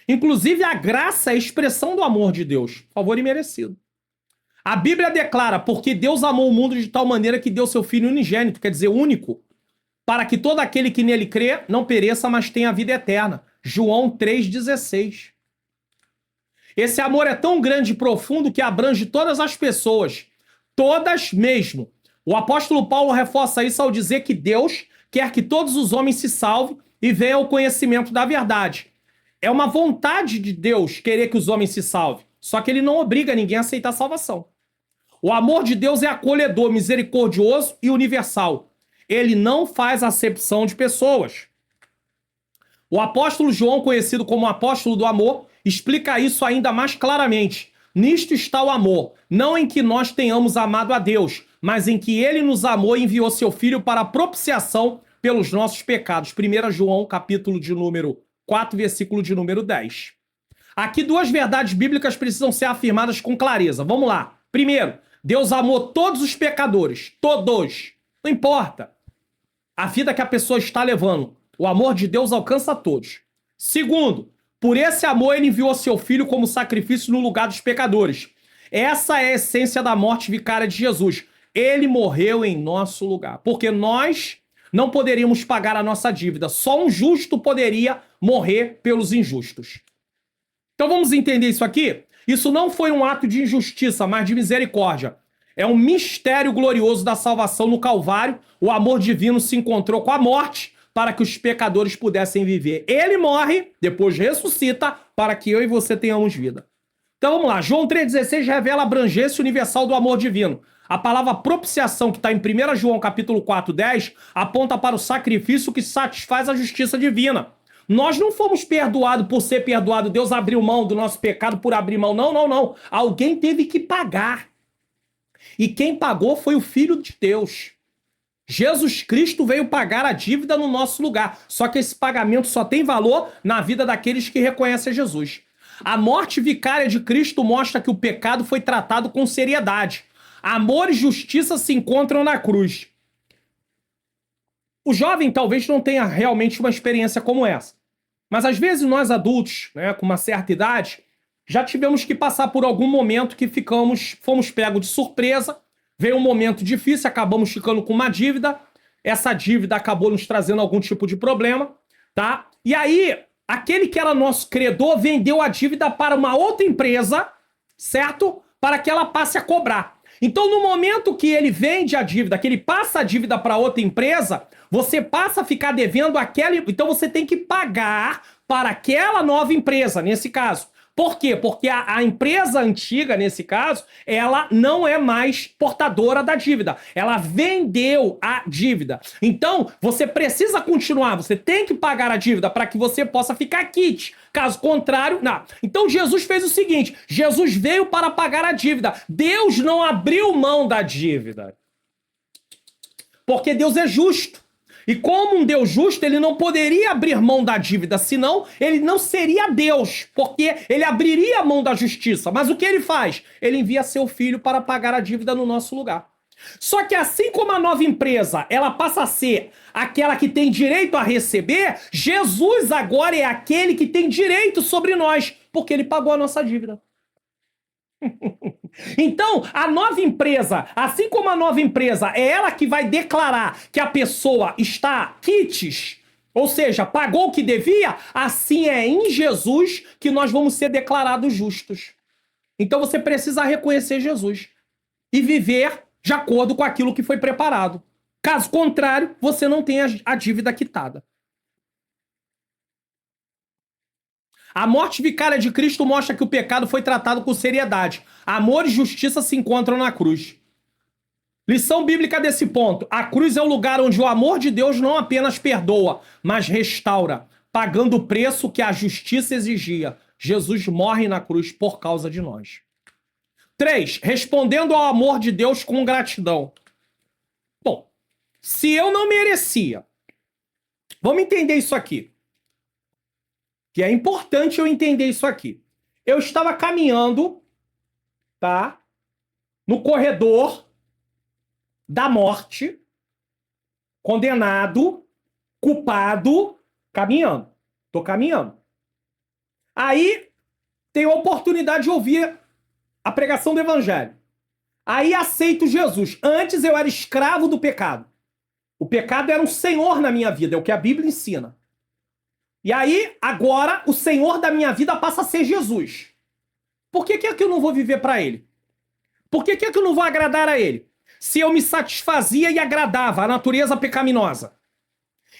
Inclusive, a graça é a expressão do amor de Deus, favor imerecido. A Bíblia declara: porque Deus amou o mundo de tal maneira que deu seu Filho unigênito, quer dizer, único, para que todo aquele que nele crê não pereça, mas tenha a vida eterna. João 3,16. Esse amor é tão grande e profundo que abrange todas as pessoas, todas mesmo. O apóstolo Paulo reforça isso ao dizer que Deus quer que todos os homens se salvem e venham ao conhecimento da verdade. É uma vontade de Deus querer que os homens se salvem, só que ele não obriga ninguém a aceitar a salvação. O amor de Deus é acolhedor, misericordioso e universal. Ele não faz acepção de pessoas. O apóstolo João, conhecido como apóstolo do amor, explica isso ainda mais claramente. Nisto está o amor, não em que nós tenhamos amado a Deus, mas em que ele nos amou e enviou seu Filho para a propiciação pelos nossos pecados. 1 João, capítulo de número 4, versículo de número 10. Aqui duas verdades bíblicas precisam ser afirmadas com clareza. Vamos lá. Primeiro, Deus amou todos os pecadores. Todos. Não importa a vida que a pessoa está levando. O amor de Deus alcança todos. Segundo, por esse amor ele enviou seu Filho como sacrifício no lugar dos pecadores. Essa é a essência da morte vicária de Jesus. Ele morreu em nosso lugar. Porque nós não poderíamos pagar a nossa dívida. Só um justo poderia morrer pelos injustos. Então vamos entender isso aqui? Isso não foi um ato de injustiça, mas de misericórdia. É um mistério glorioso da salvação no Calvário. O amor divino se encontrou com a morte para que os pecadores pudessem viver. Ele morre, depois ressuscita, para que eu e você tenhamos vida. Então vamos lá. João 3,16 revela a abrangência universal do amor divino. A palavra propiciação, que está em 1 João capítulo 4,10, aponta para o sacrifício que satisfaz a justiça divina. Nós não fomos perdoados por ser perdoado. Deus abriu mão do nosso pecado por abrir mão. Não, não, não. Alguém teve que pagar. E quem pagou foi o Filho de Deus. Jesus Cristo veio pagar a dívida no nosso lugar. Só que esse pagamento só tem valor na vida daqueles que reconhecem Jesus. A morte vicária de Cristo mostra que o pecado foi tratado com seriedade. Amor e justiça se encontram na cruz. O jovem talvez não tenha realmente uma experiência como essa. Mas às vezes nós adultos, com uma certa idade, já tivemos que passar por algum momento que fomos pegos de surpresa, veio um momento difícil, acabamos ficando com uma dívida, essa dívida acabou nos trazendo algum tipo de problema, tá? E aí, aquele que era nosso credor vendeu a dívida para uma outra empresa, certo? Para que ela passe a cobrar. Então, no momento que ele vende a dívida, que ele passa a dívida para outra empresa, você passa a ficar devendo aquela... Então, você tem que pagar para aquela nova empresa, nesse caso. Por quê? Porque a empresa antiga, nesse caso, ela não é mais portadora da dívida. Ela vendeu a dívida. Então, você precisa continuar, você tem que pagar a dívida para que você possa ficar quite. Caso contrário, não. Então, Jesus fez o seguinte, Jesus veio para pagar a dívida. Deus não abriu mão da dívida. Porque Deus é justo. E como um Deus justo, ele não poderia abrir mão da dívida, senão ele não seria Deus, porque ele abriria a mão da justiça. Mas o que ele faz? Ele envia seu filho para pagar a dívida no nosso lugar. Só que assim como a nova empresa, ela passa a ser aquela que tem direito a receber, Jesus agora é aquele que tem direito sobre nós, porque ele pagou a nossa dívida. Então, a nova empresa, assim como a nova empresa é ela que vai declarar que a pessoa está quites, Ou seja, pagou o que devia, assim é em Jesus que nós vamos ser declarados justos. Então você precisa reconhecer Jesus e viver de acordo com aquilo que foi preparado. Caso contrário, você não tem a dívida quitada. A morte vicária de Cristo mostra que o pecado foi tratado com seriedade. Amor e justiça se encontram na cruz. Lição bíblica desse ponto. A cruz é o lugar onde o amor de Deus não apenas perdoa, mas restaura, pagando o preço que a justiça exigia. Jesus morre na cruz por causa de nós. 3. Respondendo ao amor de Deus com gratidão. Bom, se eu não merecia, vamos entender isso aqui. Que é importante eu entender isso aqui. Eu estava caminhando, tá? No corredor da morte, condenado, culpado, caminhando. Tô caminhando. Aí, tenho a oportunidade de ouvir a pregação do evangelho. Aí aceito Jesus. Antes eu era escravo do pecado. O pecado era um senhor na minha vida, é o que a Bíblia ensina. E aí, agora, o senhor da minha vida passa a ser Jesus. Por que é que eu não vou viver para ele? Por que é que eu não vou agradar a ele? Se eu me satisfazia e agradava a natureza pecaminosa.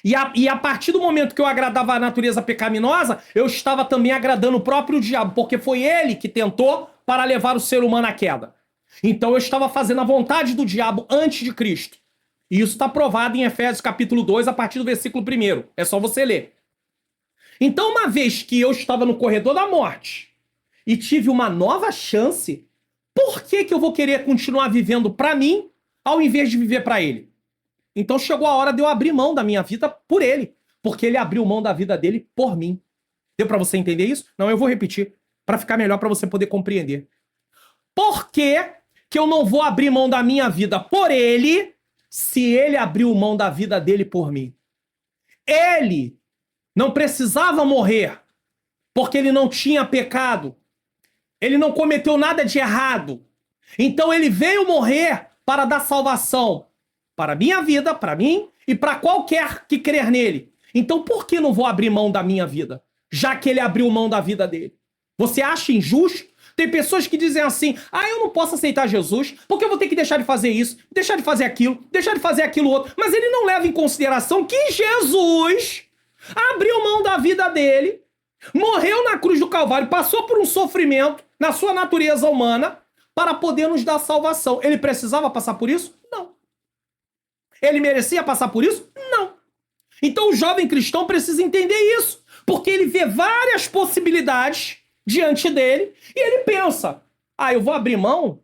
E a partir do momento que eu agradava a natureza pecaminosa, eu estava também agradando o próprio diabo, porque foi ele que tentou para levar o ser humano à queda. Então eu estava fazendo a vontade do diabo antes de Cristo. E isso está provado em Efésios capítulo 2, a partir do versículo 1. É só você ler. Então, uma vez que eu estava no corredor da morte e tive uma nova chance, por que eu vou querer continuar vivendo para mim ao invés de viver para ele? Então chegou a hora de eu abrir mão da minha vida por ele, porque ele abriu mão da vida dele por mim. Deu para você entender isso? Não, eu vou repetir para ficar melhor para você poder compreender. Por que eu não vou abrir mão da minha vida por ele se ele abriu mão da vida dele por mim? Ele não precisava morrer, porque ele não tinha pecado. Ele não cometeu nada de errado. Então ele veio morrer para dar salvação para a minha vida, para mim e para qualquer que crer nele. Então por que não vou abrir mão da minha vida, já que ele abriu mão da vida dele? Você acha injusto? Tem pessoas que dizem assim, eu não posso aceitar Jesus, porque eu vou ter que deixar de fazer isso, deixar de fazer aquilo outro. Mas ele não leva em consideração que Jesus abriu mão da vida dele, morreu na cruz do Calvário, passou por um sofrimento na sua natureza humana para poder nos dar salvação. Ele precisava passar por isso? Não. Ele merecia passar por isso? Não. Então o jovem cristão precisa entender isso, porque ele vê várias possibilidades diante dele e ele pensa, eu vou abrir mão,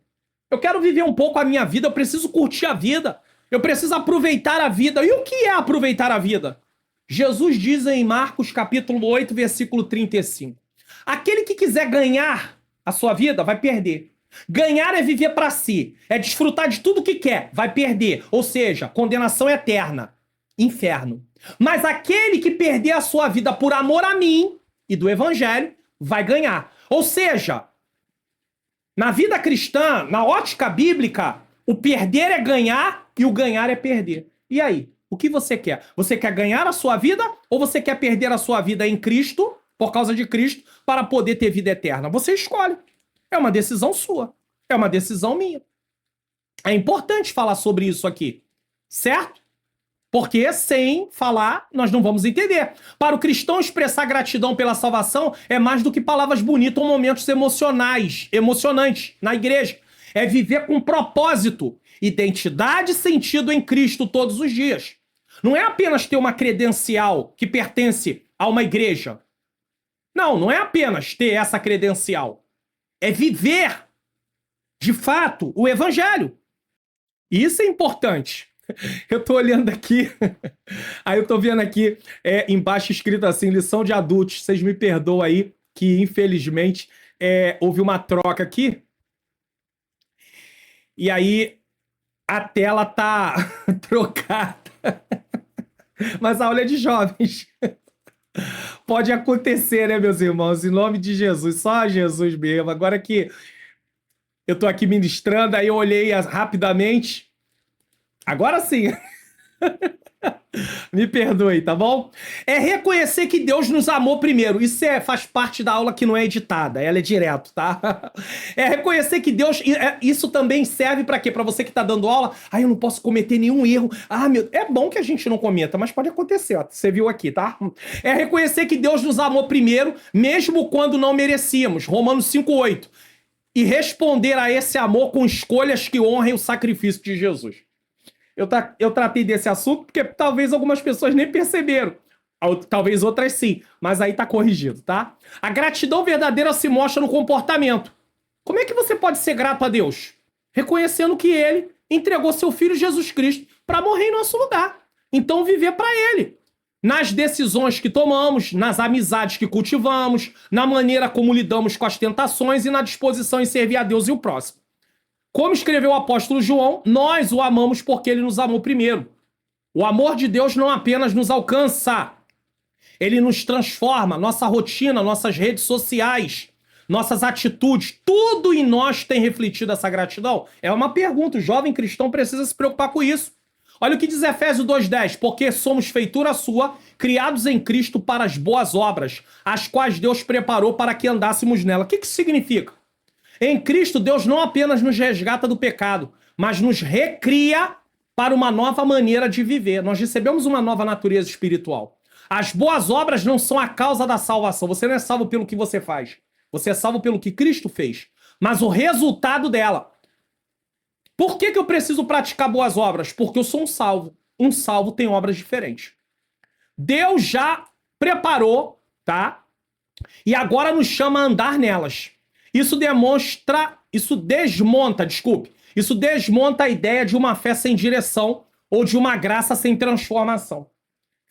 eu quero viver um pouco a minha vida, eu preciso curtir a vida, eu preciso aproveitar a vida. E o que é aproveitar a vida? Jesus diz em Marcos capítulo 8, versículo 35. Aquele que quiser ganhar a sua vida, vai perder. Ganhar é viver para si, é desfrutar de tudo que quer, vai perder. Ou seja, condenação eterna, inferno. Mas aquele que perder a sua vida por amor a mim e do evangelho, vai ganhar. Ou seja, na vida cristã, na ótica bíblica, o perder é ganhar e o ganhar é perder. E aí? O que você quer? Você quer ganhar a sua vida ou você quer perder a sua vida em Cristo, por causa de Cristo, para poder ter vida eterna? Você escolhe. É uma decisão sua. É uma decisão minha. É importante falar sobre isso aqui. Certo? Porque sem falar, nós não vamos entender. Para o cristão, expressar gratidão pela salvação é mais do que palavras bonitas ou momentos emocionantes na igreja. É viver com propósito, identidade e sentido em Cristo todos os dias. Não é apenas ter uma credencial que pertence a uma igreja. Não é apenas ter essa credencial. É viver, de fato, o evangelho. E isso é importante. Eu tô olhando aqui, aí eu tô vendo aqui embaixo escrito assim, lição de adultos. Vocês me perdoam aí, que infelizmente houve uma troca aqui. E aí a tela tá trocada. Mas a aula é de jovens. Pode acontecer, né, meus irmãos? Em nome de Jesus, só Jesus mesmo. Agora que eu tô aqui ministrando, aí eu olhei rapidamente. Agora sim. Me perdoe, tá bom? É reconhecer que Deus nos amou primeiro. Isso faz parte da aula que não é editada, ela é direto, tá? É reconhecer que Deus... Isso também serve pra quê? Pra você que tá dando aula. Eu não posso cometer nenhum erro. É bom que a gente não cometa, mas pode acontecer, ó. Você viu aqui, tá? É reconhecer que Deus nos amou primeiro, mesmo quando não merecíamos. Romanos 5:8. E responder a esse amor com escolhas que honrem o sacrifício de Jesus. Eu tratei desse assunto porque talvez algumas pessoas nem perceberam. Talvez outras sim, mas aí tá corrigido, tá? A gratidão verdadeira se mostra no comportamento. Como é que você pode ser grato a Deus? Reconhecendo que Ele entregou seu Filho Jesus Cristo para morrer em nosso lugar. Então viver para Ele. Nas decisões que tomamos, nas amizades que cultivamos, na maneira como lidamos com as tentações e na disposição em servir a Deus e o próximo. Como escreveu o apóstolo João, nós o amamos porque ele nos amou primeiro. O amor de Deus não apenas nos alcança, ele nos transforma, nossa rotina, nossas redes sociais, nossas atitudes, tudo em nós tem refletido essa gratidão? É uma pergunta, o jovem cristão precisa se preocupar com isso. Olha o que diz Efésios 2:10, porque somos feitura sua, criados em Cristo para as boas obras, as quais Deus preparou para que andássemos nela. O que isso significa? Em Cristo, Deus não apenas nos resgata do pecado, mas nos recria para uma nova maneira de viver. Nós recebemos uma nova natureza espiritual. As boas obras não são a causa da salvação. Você não é salvo pelo que você faz. Você é salvo pelo que Cristo fez. Mas o resultado dela. Por que eu preciso praticar boas obras? Porque eu sou um salvo. Um salvo tem obras diferentes. Deus já preparou, tá? E agora nos chama a andar nelas. Isso desmonta a ideia de uma fé sem direção ou de uma graça sem transformação.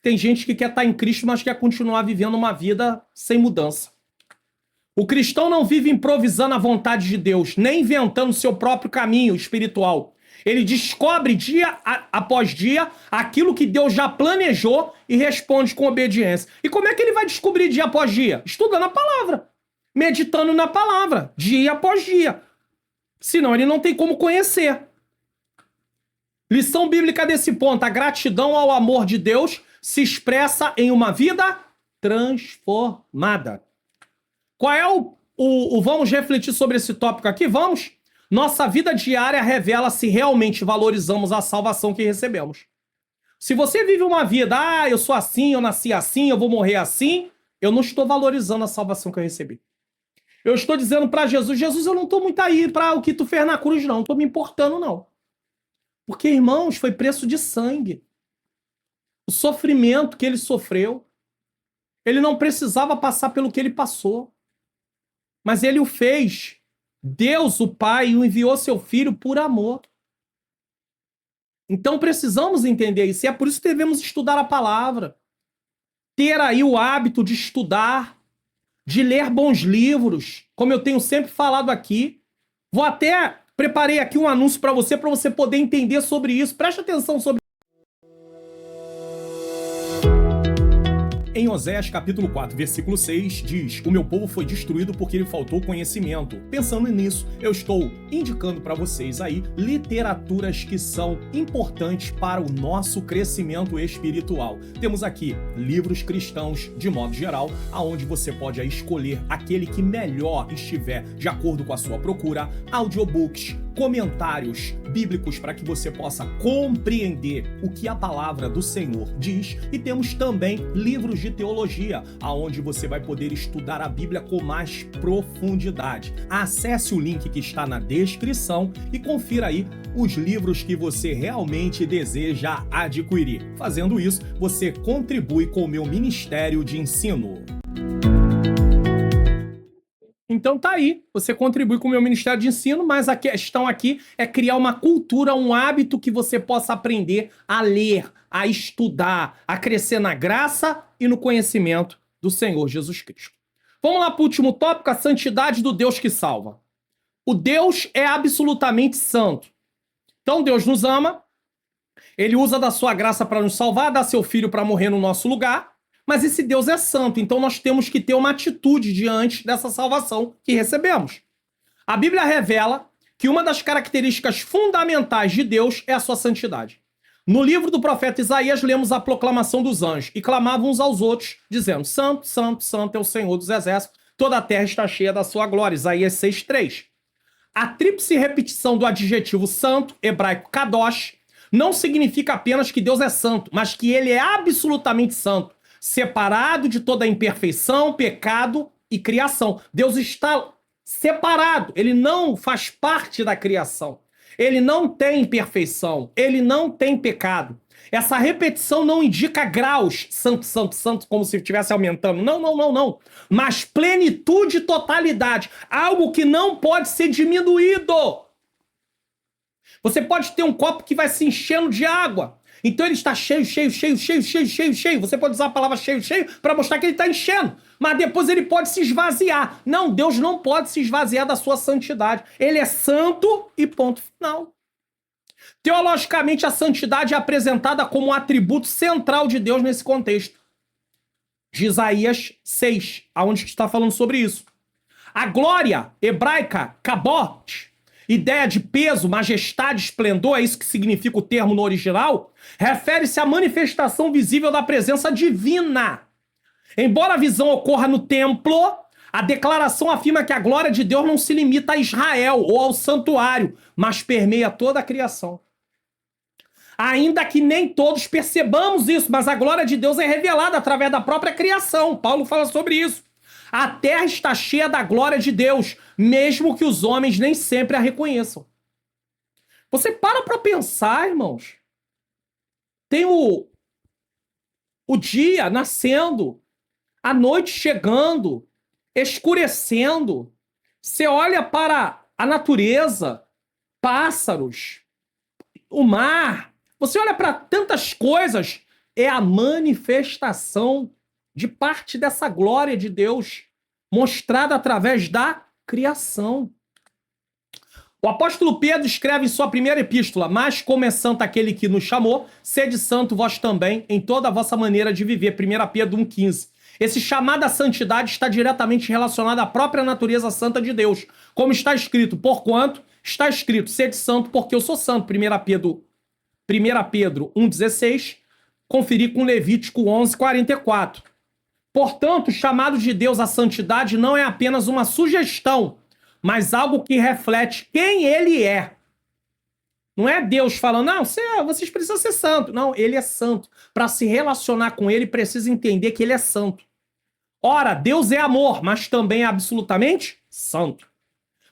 Tem gente que quer estar em Cristo, mas quer continuar vivendo uma vida sem mudança. O cristão não vive improvisando a vontade de Deus, nem inventando seu próprio caminho espiritual. Ele descobre dia após dia aquilo que Deus já planejou e responde com obediência. E como é que ele vai descobrir dia após dia? Estudando a palavra. Meditando na palavra, dia após dia. Senão ele não tem como conhecer. Lição bíblica desse ponto. A gratidão ao amor de Deus se expressa em uma vida transformada. Qual é vamos refletir sobre esse tópico aqui? Vamos? Nossa vida diária revela se realmente valorizamos a salvação que recebemos. Se você vive uma vida, eu sou assim, eu nasci assim, eu vou morrer assim, eu não estou valorizando a salvação que eu recebi. Eu estou dizendo para Jesus, eu não estou muito aí para o que tu fez na cruz, não. Não estou me importando, não. Porque, irmãos, foi preço de sangue. O sofrimento que ele sofreu. Ele não precisava passar pelo que ele passou. Mas ele o fez. Deus, o Pai, o enviou seu Filho por amor. Então precisamos entender isso. E é por isso que devemos estudar a palavra. Ter aí o hábito de estudar, de ler bons livros, como eu tenho sempre falado aqui. Preparei aqui um anúncio para você poder entender sobre isso. Preste atenção sobre Em Oséias capítulo 4, versículo 6, diz: o meu povo foi destruído porque lhe faltou conhecimento. Pensando nisso, eu estou indicando para vocês aí literaturas que são importantes para o nosso crescimento espiritual. Temos aqui livros cristãos, de modo geral, aonde você pode aí escolher aquele que melhor estiver de acordo com a sua procura, audiobooks, comentários bíblicos para que você possa compreender o que a palavra do Senhor diz, e temos também livros de teologia, aonde você vai poder estudar a Bíblia com mais profundidade. Acesse o link que está na descrição e confira aí os livros que você realmente deseja adquirir. Fazendo isso, você contribui com o meu ministério de ensino. Então tá aí, você contribui com o meu Ministério de Ensino, mas a questão aqui é criar uma cultura, um hábito que você possa aprender a ler, a estudar, a crescer na graça e no conhecimento do Senhor Jesus Cristo. Vamos lá para o último tópico, a santidade do Deus que salva. O Deus é absolutamente santo. Então Deus nos ama, Ele usa da sua graça para nos salvar, dá seu Filho para morrer no nosso lugar. Mas esse Deus é santo, então nós temos que ter uma atitude diante dessa salvação que recebemos. A Bíblia revela que uma das características fundamentais de Deus é a sua santidade. No livro do profeta Isaías, lemos a proclamação dos anjos e clamavam uns aos outros, dizendo: Santo, Santo, Santo é o Senhor dos exércitos, toda a terra está cheia da sua glória. Isaías 6:3. A tríplice repetição do adjetivo santo, hebraico kadosh, não significa apenas que Deus é santo, mas que ele é absolutamente santo, separado de toda imperfeição, pecado e criação. Deus está separado, ele não faz parte da criação. Ele não tem imperfeição, ele não tem pecado. Essa repetição não indica graus, santo, santo, santo, como se estivesse aumentando. Não, não, não, não. Mas plenitude e totalidade. Algo que não pode ser diminuído. Você pode ter um copo que vai se enchendo de água. Então ele está cheio, cheio, cheio, cheio, cheio, cheio, cheio. Você pode usar a palavra cheio, cheio para mostrar que ele está enchendo. Mas depois ele pode se esvaziar. Não, Deus não pode se esvaziar da sua santidade. Ele é santo e ponto final. Teologicamente, a santidade é apresentada como um atributo central de Deus nesse contexto. De Isaías 6, aonde está falando sobre isso. A glória hebraica, kabot, ideia de peso, majestade, esplendor, é isso que significa o termo no original, refere-se à manifestação visível da presença divina. Embora a visão ocorra no templo, a declaração afirma que a glória de Deus não se limita a Israel ou ao santuário, mas permeia toda a criação. Ainda que nem todos percebamos isso, mas a glória de Deus é revelada através da própria criação. Paulo fala sobre isso. A terra está cheia da glória de Deus, mesmo que os homens nem sempre a reconheçam. Você para pensar, irmãos. Tem o dia nascendo, a noite chegando, escurecendo. Você olha para a natureza, pássaros, o mar. Você olha para tantas coisas, é a manifestação de parte dessa glória de Deus mostrada através da criação. O apóstolo Pedro escreve em sua primeira epístola: mas como é santo aquele que nos chamou, sede santo vós também em toda a vossa maneira de viver. 1 Pedro 1,15. Esse chamado à santidade está diretamente relacionado à própria natureza santa de Deus. Como está escrito: porquanto está escrito, sede santo porque eu sou santo. 1 Pedro 1,16, conferir com Levítico 11,44. Portanto, o chamado de Deus à santidade não é apenas uma sugestão, mas algo que reflete quem ele é. Não é Deus falando: não, vocês precisam ser santos. Não, ele é santo. Para se relacionar com ele, precisa entender que ele é santo. Ora, Deus é amor, mas também é absolutamente santo.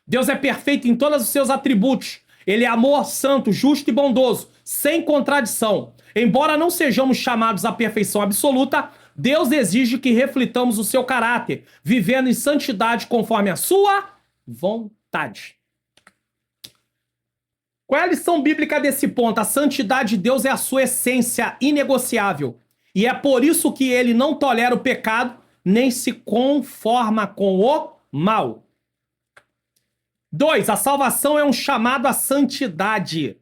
Deus é perfeito em todos os seus atributos. Ele é amor, santo, justo e bondoso, sem contradição. Embora não sejamos chamados à perfeição absoluta, Deus exige que reflitamos o seu caráter, vivendo em santidade conforme a sua vontade. Qual é a lição bíblica desse ponto? A santidade de Deus é a sua essência inegociável. E é por isso que ele não tolera o pecado, nem se conforma com o mal. 2. A salvação é um chamado à santidade.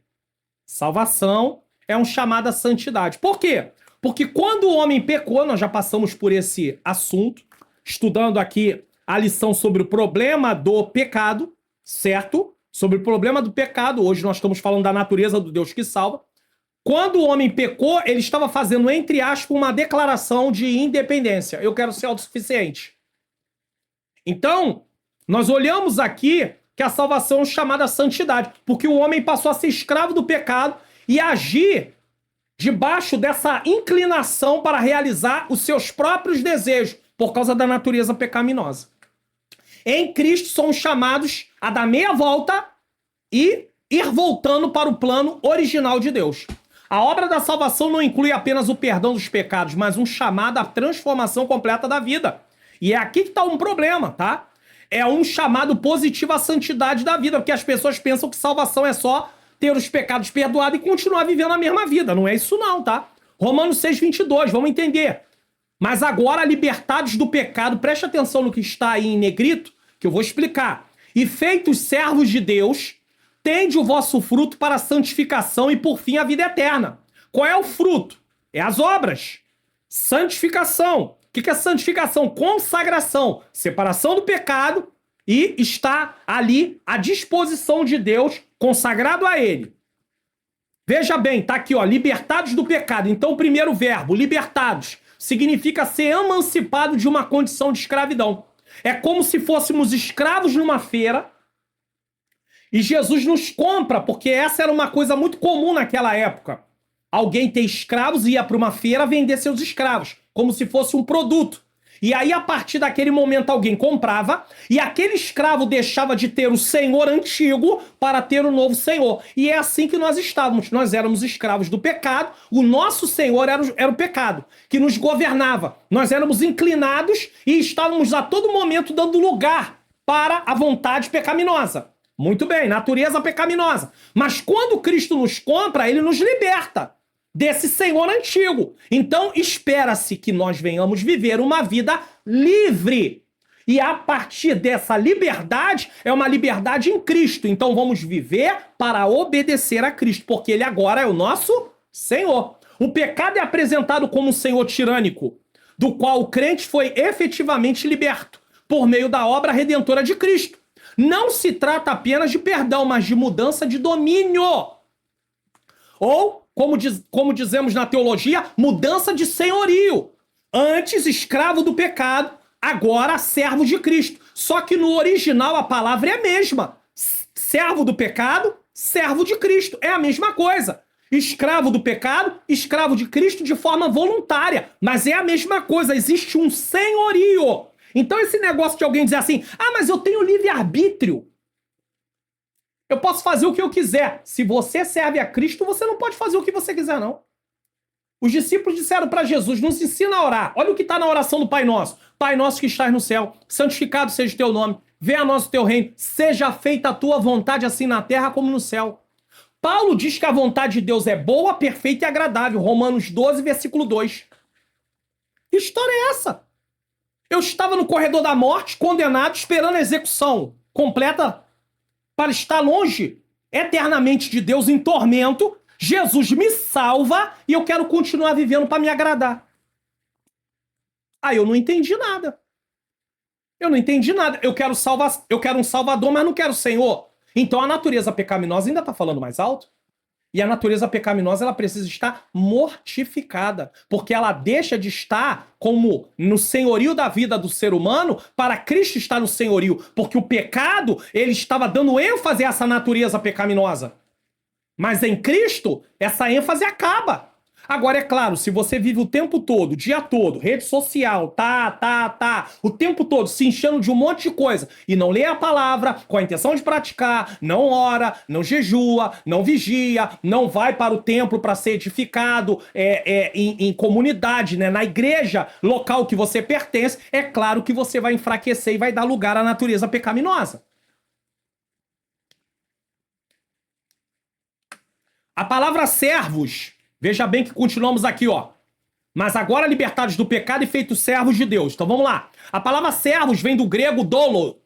Salvação é um chamado à santidade. Por quê? Porque quando o homem pecou, nós já passamos por esse assunto, estudando aqui a lição sobre o problema do pecado, certo? Sobre o problema do pecado. Hoje nós estamos falando da natureza do Deus que salva. Quando o homem pecou, ele estava fazendo, entre aspas, uma declaração de independência. Eu quero ser autossuficiente. Então, nós olhamos aqui que a salvação é chamada à santidade, porque o homem passou a ser escravo do pecado e agir debaixo dessa inclinação para realizar os seus próprios desejos, por causa da natureza pecaminosa. Em Cristo somos chamados a dar meia volta e ir voltando para o plano original de Deus. A obra da salvação não inclui apenas o perdão dos pecados, mas um chamado à transformação completa da vida. E é aqui que está um problema, tá? É um chamado positivo à santidade da vida, porque as pessoas pensam que salvação é só ter os pecados perdoados e continuar vivendo a mesma vida. Não é isso não, tá? Romanos 6,22, vamos entender. Mas agora, libertados do pecado, preste atenção no que está aí em negrito, que eu vou explicar. E feitos servos de Deus, tende o vosso fruto para a santificação e, por fim, a vida eterna. Qual é o fruto? É as obras. Santificação. O que é santificação? Consagração. Separação do pecado e está ali à disposição de Deus, consagrado a ele. Veja bem, tá aqui, ó, libertados do pecado. Então, o primeiro verbo, libertados, significa ser emancipado de uma condição de escravidão. É como se fôssemos escravos numa feira e Jesus nos compra, porque essa era uma coisa muito comum naquela época. Alguém ter escravos e ia para uma feira vender seus escravos, como se fosse um produto. E aí, a partir daquele momento, alguém comprava e aquele escravo deixava de ter o senhor antigo para ter o novo senhor. E é assim que nós estávamos. Nós éramos escravos do pecado, o nosso senhor era o pecado, que nos governava. Nós éramos inclinados e estávamos a todo momento dando lugar para a vontade pecaminosa. Muito bem, natureza pecaminosa. Mas quando Cristo nos compra, ele nos liberta desse senhor antigo. Então, espera-se que nós venhamos viver uma vida livre. E a partir dessa liberdade, é uma liberdade em Cristo. Então, vamos viver para obedecer a Cristo, porque ele agora é o nosso Senhor. O pecado é apresentado como um senhor tirânico, do qual o crente foi efetivamente liberto, por meio da obra redentora de Cristo. Não se trata apenas de perdão, mas de mudança de domínio. Ou, como dizemos na teologia, mudança de senhorio. Antes, escravo do pecado, agora servo de Cristo. Só que no original a palavra é a mesma. Servo do pecado, servo de Cristo. É a mesma coisa. Escravo do pecado, escravo de Cristo de forma voluntária. Mas é a mesma coisa, existe um senhorio. Então esse negócio de alguém dizer assim, mas eu tenho livre-arbítrio. Eu posso fazer o que eu quiser. Se você serve a Cristo, você não pode fazer o que você quiser, não. Os discípulos disseram para Jesus, nos ensina a orar. Olha o que está na oração do Pai Nosso. Pai Nosso que estás no céu, santificado seja o teu nome. Venha a nós o teu reino. Seja feita a tua vontade assim na terra como no céu. Paulo diz que a vontade de Deus é boa, perfeita e agradável. Romanos 12, versículo 2. Que história é essa? Eu estava no corredor da morte, condenado, esperando a execução completa para estar longe eternamente de Deus em tormento. Jesus me salva e eu quero continuar vivendo para me agradar. Eu não entendi nada. Eu não entendi nada. Eu quero um salvador, mas não quero o Senhor. Então a natureza pecaminosa ainda está falando mais alto. E a natureza pecaminosa ela precisa estar mortificada, porque ela deixa de estar como no senhorio da vida do ser humano para Cristo estar no senhorio, porque o pecado ele estava dando ênfase a essa natureza pecaminosa. Mas em Cristo, essa ênfase acaba. Agora, é claro, se você vive o tempo todo, o dia todo, rede social, o tempo todo se enchendo de um monte de coisa e não lê a palavra com a intenção de praticar, não ora, não jejua, não vigia, não vai para o templo para ser edificado em comunidade, né, na igreja local que você pertence, é claro que você vai enfraquecer e vai dar lugar à natureza pecaminosa. A palavra servos, veja bem que continuamos aqui, ó. Mas agora libertados do pecado e feitos servos de Deus. Então vamos lá. A palavra servos vem do grego dolo.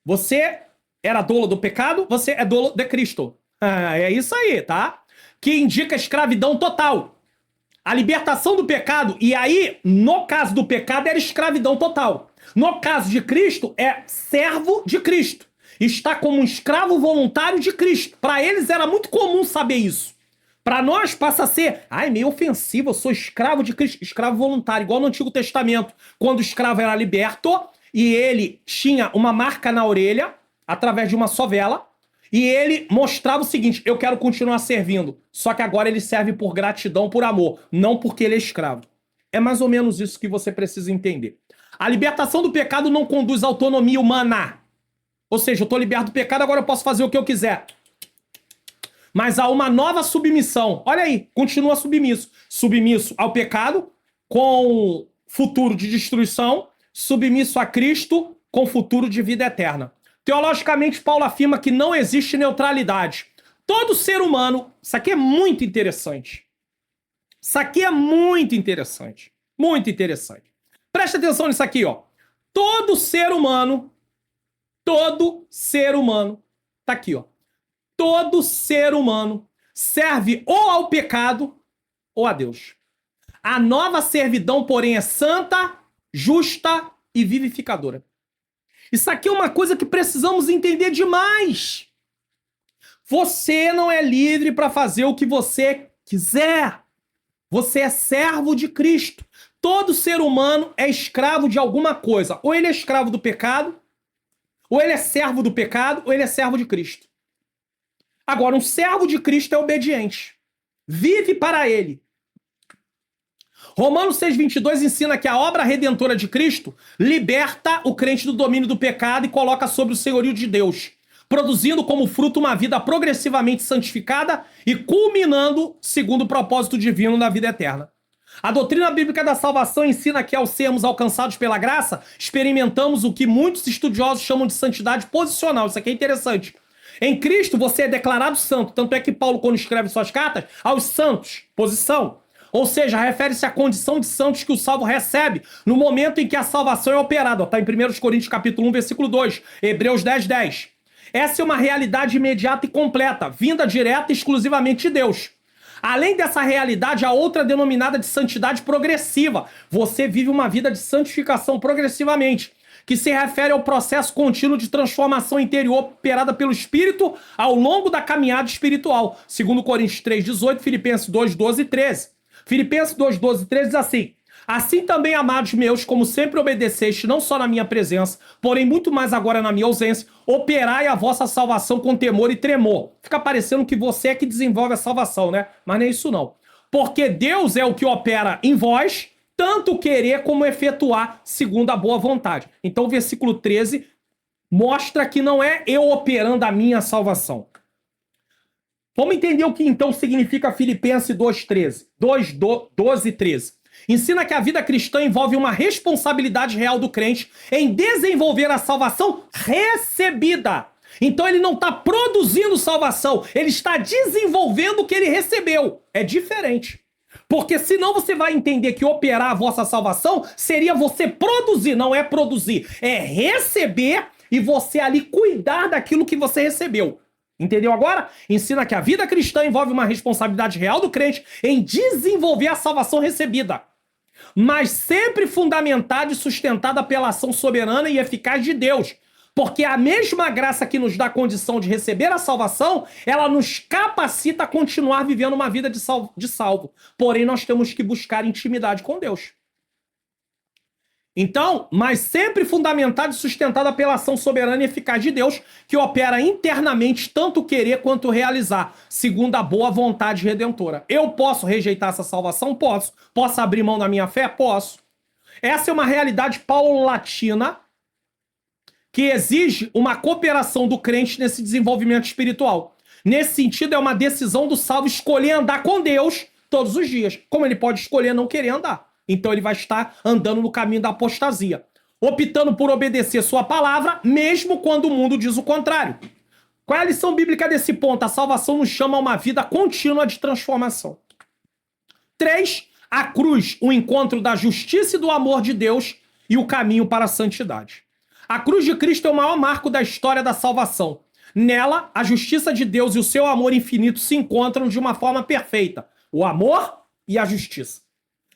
Você era dolo do pecado, você é dolo de Cristo. É isso aí, tá? Que indica escravidão total. A libertação do pecado, e aí, no caso do pecado, era escravidão total. No caso de Cristo, é servo de Cristo. Está como um escravo voluntário de Cristo. Para eles era muito comum saber isso. Para nós passa a ser, meio ofensivo, eu sou escravo de Cristo, escravo voluntário, igual no Antigo Testamento, quando o escravo era liberto e ele tinha uma marca na orelha, através de uma sovela, e ele mostrava o seguinte, eu quero continuar servindo, só que agora ele serve por gratidão, por amor, não porque ele é escravo. É mais ou menos isso que você precisa entender. A libertação do pecado não conduz à autonomia humana. Ou seja, eu estou liberto do pecado, agora eu posso fazer o que eu quiser. Mas há uma nova submissão. Olha aí, continua submisso. Submisso ao pecado, com futuro de destruição. Submisso a Cristo, com futuro de vida eterna. Teologicamente, Paulo afirma que não existe neutralidade. Todo ser humano... Isso aqui é muito interessante. Isso aqui é muito interessante. Muito interessante. Presta atenção nisso aqui, ó. Todo ser humano... Tá aqui, ó. Todo ser humano serve ou ao pecado ou a Deus. A nova servidão, porém, é santa, justa e vivificadora. Isso aqui é uma coisa que precisamos entender demais. Você não é livre para fazer o que você quiser. Você é servo de Cristo. Todo ser humano é escravo de alguma coisa. Ou ele é escravo do pecado, ou ele é servo do pecado, ou ele é servo de Cristo. Agora, um servo de Cristo é obediente. Vive para ele. Romanos 6,22 ensina que a obra redentora de Cristo liberta o crente do domínio do pecado e coloca sobre o senhorio de Deus, produzindo como fruto uma vida progressivamente santificada e culminando segundo o propósito divino na vida eterna. A doutrina bíblica da salvação ensina que, ao sermos alcançados pela graça, experimentamos o que muitos estudiosos chamam de santidade posicional. Isso aqui é interessante. Em Cristo, você é declarado santo. Tanto é que Paulo, quando escreve suas cartas, aos santos, posição. Ou seja, refere-se à condição de santos que o salvo recebe no momento em que a salvação é operada. Está em 1 Coríntios capítulo 1, versículo 2. Hebreus 10:10. Essa é uma realidade imediata e completa, vinda direta e exclusivamente de Deus. Além dessa realidade, há outra denominada de santidade progressiva. Você vive uma vida de santificação progressivamente, que se refere ao processo contínuo de transformação interior operada pelo Espírito ao longo da caminhada espiritual. 2 Coríntios 3:18, Filipenses 2:12 e 13. Filipenses 2:12 e 13 diz assim: assim também, amados meus, como sempre obedeceste, não só na minha presença, porém muito mais agora na minha ausência, operai a vossa salvação com temor e tremor. Fica parecendo que você é que desenvolve a salvação, né? Mas não é isso não. Porque Deus é o que opera em vós, tanto querer como efetuar, segundo a boa vontade. Então o versículo 13 mostra que não é eu operando a minha salvação. Vamos entender o que então significa Filipenses 2:13, 2:12 e 13. Ensina que a vida cristã envolve uma responsabilidade real do crente em desenvolver a salvação recebida. Então ele não está produzindo salvação, ele está desenvolvendo o que ele recebeu. É diferente. Porque senão você vai entender que operar a vossa salvação seria você produzir, não é produzir. É receber e você ali cuidar daquilo que você recebeu. Entendeu agora? Ensina que a vida cristã envolve uma responsabilidade real do crente em desenvolver a salvação recebida, mas sempre fundamentada e sustentada pela ação soberana e eficaz de Deus. Porque a mesma graça que nos dá a condição de receber a salvação, ela nos capacita a continuar vivendo uma vida de salvo. Porém, nós temos que buscar intimidade com Deus. Então, mas sempre fundamentada e sustentada pela ação soberana e eficaz de Deus, que opera internamente tanto querer quanto realizar, segundo a boa vontade redentora. Eu posso rejeitar essa salvação? Posso. Posso abrir mão da minha fé? Posso. Essa é uma realidade paulatina que exige uma cooperação do crente nesse desenvolvimento espiritual. Nesse sentido, é uma decisão do salvo escolher andar com Deus todos os dias. Como ele pode escolher não querer andar? Então ele vai estar andando no caminho da apostasia, optando por obedecer sua palavra, mesmo quando o mundo diz o contrário. Qual é a lição bíblica desse ponto? A salvação nos chama a uma vida contínua de transformação. 3. A cruz, o encontro da justiça e do amor de Deus e o caminho para a santidade. A cruz de Cristo é o maior marco da história da salvação. Nela, a justiça de Deus e o seu amor infinito se encontram de uma forma perfeita. O amor e a justiça,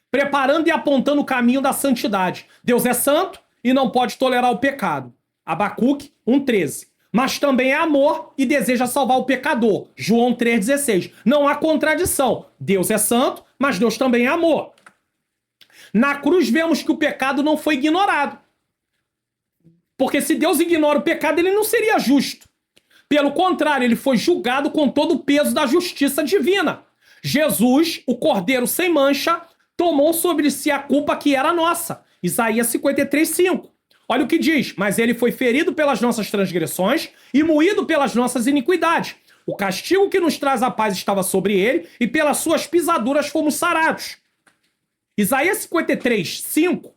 preparando e apontando o caminho da santidade. Deus é santo e não pode tolerar o pecado. Abacuque 1:13. Mas também é amor e deseja salvar o pecador. João 3:16. Não há contradição. Deus é santo, mas Deus também é amor. Na cruz vemos que o pecado não foi ignorado. Porque se Deus ignora o pecado, ele não seria justo. Pelo contrário, ele foi julgado com todo o peso da justiça divina. Jesus, o Cordeiro sem mancha, tomou sobre si a culpa que era nossa. Isaías 53:5. Olha o que diz: mas ele foi ferido pelas nossas transgressões e moído pelas nossas iniquidades. O castigo que nos traz a paz estava sobre ele e pelas suas pisaduras fomos sarados. Isaías 53:5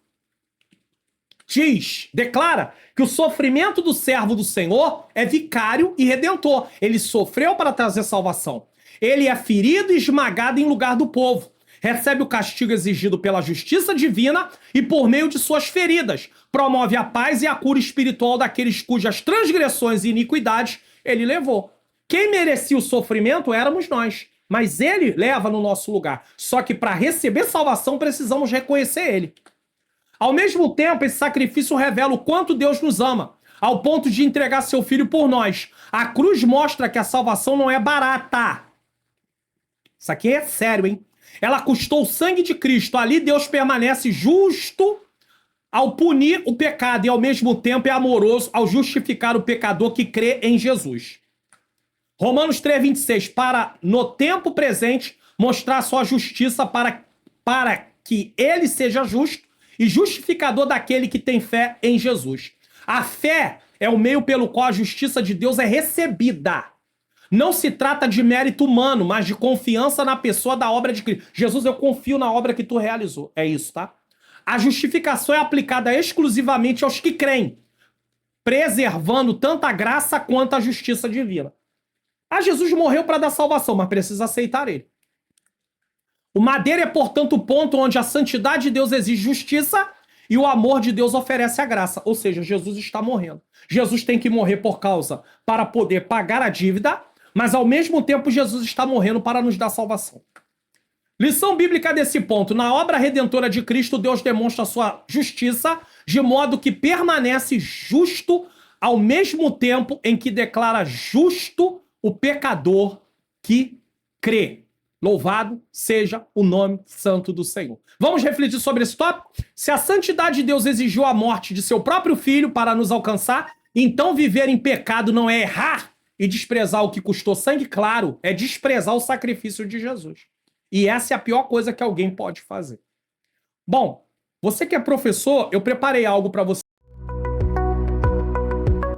declara que o sofrimento do servo do Senhor é vicário e redentor. Ele sofreu para trazer salvação. Ele é ferido e esmagado em lugar do povo. Recebe o castigo exigido pela justiça divina e, por meio de suas feridas, promove a paz e a cura espiritual daqueles cujas transgressões e iniquidades ele levou. Quem merecia o sofrimento éramos nós, mas ele leva no nosso lugar. Só que para receber salvação precisamos reconhecer ele. Ao mesmo tempo, esse sacrifício revela o quanto Deus nos ama. ao ponto de entregar seu filho por nós. A cruz mostra que a salvação não é barata. Isso aqui é sério, hein? Ela custou o sangue de Cristo. Ali Deus permanece justo ao punir o pecado e ao mesmo tempo é amoroso ao justificar o pecador que crê em Jesus. Romanos 3,26, para no tempo presente mostrar sua justiça para que ele seja justo e justificador daquele que tem fé em Jesus. A fé é o meio pelo qual a justiça de Deus é recebida. Não se trata de mérito humano, mas de confiança na pessoa da obra de Cristo. Jesus, eu confio na obra que tu realizou. É isso, tá? A justificação é aplicada exclusivamente aos que creem, preservando tanto a graça quanto a justiça divina. Jesus morreu para dar salvação, mas precisa aceitar ele. O madeiro é, portanto, o ponto onde a santidade de Deus exige justiça e o amor de Deus oferece a graça. Ou seja, Jesus está morrendo. Jesus tem que morrer para poder pagar a dívida, mas ao mesmo tempo Jesus está morrendo para nos dar salvação. Lição bíblica desse ponto. Na obra redentora de Cristo, Deus demonstra a sua justiça de modo que permanece justo ao mesmo tempo em que declara justo o pecador que crê. Louvado seja o nome santo do Senhor. Vamos refletir sobre esse tópico? Se a santidade de Deus exigiu a morte de seu próprio filho para nos alcançar, então viver em pecado não é errar e desprezar o que custou sangue, claro, é desprezar o sacrifício de Jesus. E essa é a pior coisa que alguém pode fazer. Bom, você que é professor, eu preparei algo para você.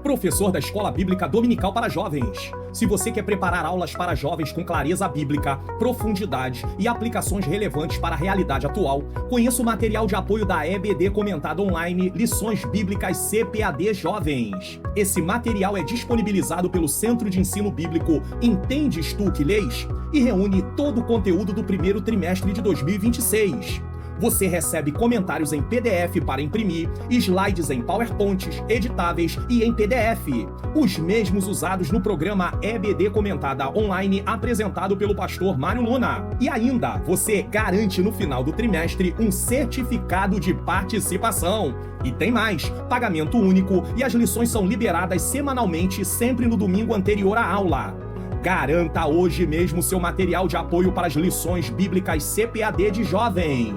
Professor da Escola Bíblica Dominical para Jovens. Se você quer preparar aulas para jovens com clareza bíblica, profundidade e aplicações relevantes para a realidade atual, conheça o material de apoio da EBD Comentado Online, Lições Bíblicas CPAD Jovens. Esse material é disponibilizado pelo Centro de Ensino Bíblico Entendes Tu que Lês e reúne todo o conteúdo do primeiro trimestre de 2026. Você recebe comentários em PDF para imprimir, slides em PowerPoints, editáveis e em PDF. Os mesmos usados no programa EBD Comentada Online apresentado pelo pastor Mário Luna. E ainda, você garante no final do trimestre um certificado de participação. E tem mais, pagamento único e as lições são liberadas semanalmente, sempre no domingo anterior à aula. Garanta hoje mesmo seu material de apoio para as lições bíblicas CPAD de jovem.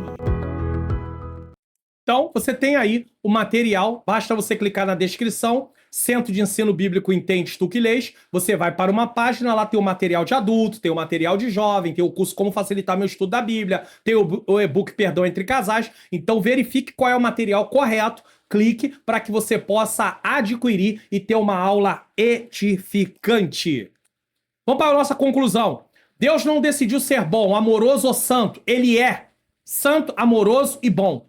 Então, você tem aí o material, basta você clicar na descrição, Centro de Ensino Bíblico Entendes Tu que Lês, você vai para uma página, lá tem o material de adulto, tem o material de jovem, tem o curso Como Facilitar Meu Estudo da Bíblia, tem o e-book Perdão entre Casais, então verifique qual é o material correto, clique para que você possa adquirir e ter uma aula edificante. Vamos para a nossa conclusão. Deus não decidiu ser bom, amoroso ou santo. Ele é santo, amoroso e bom.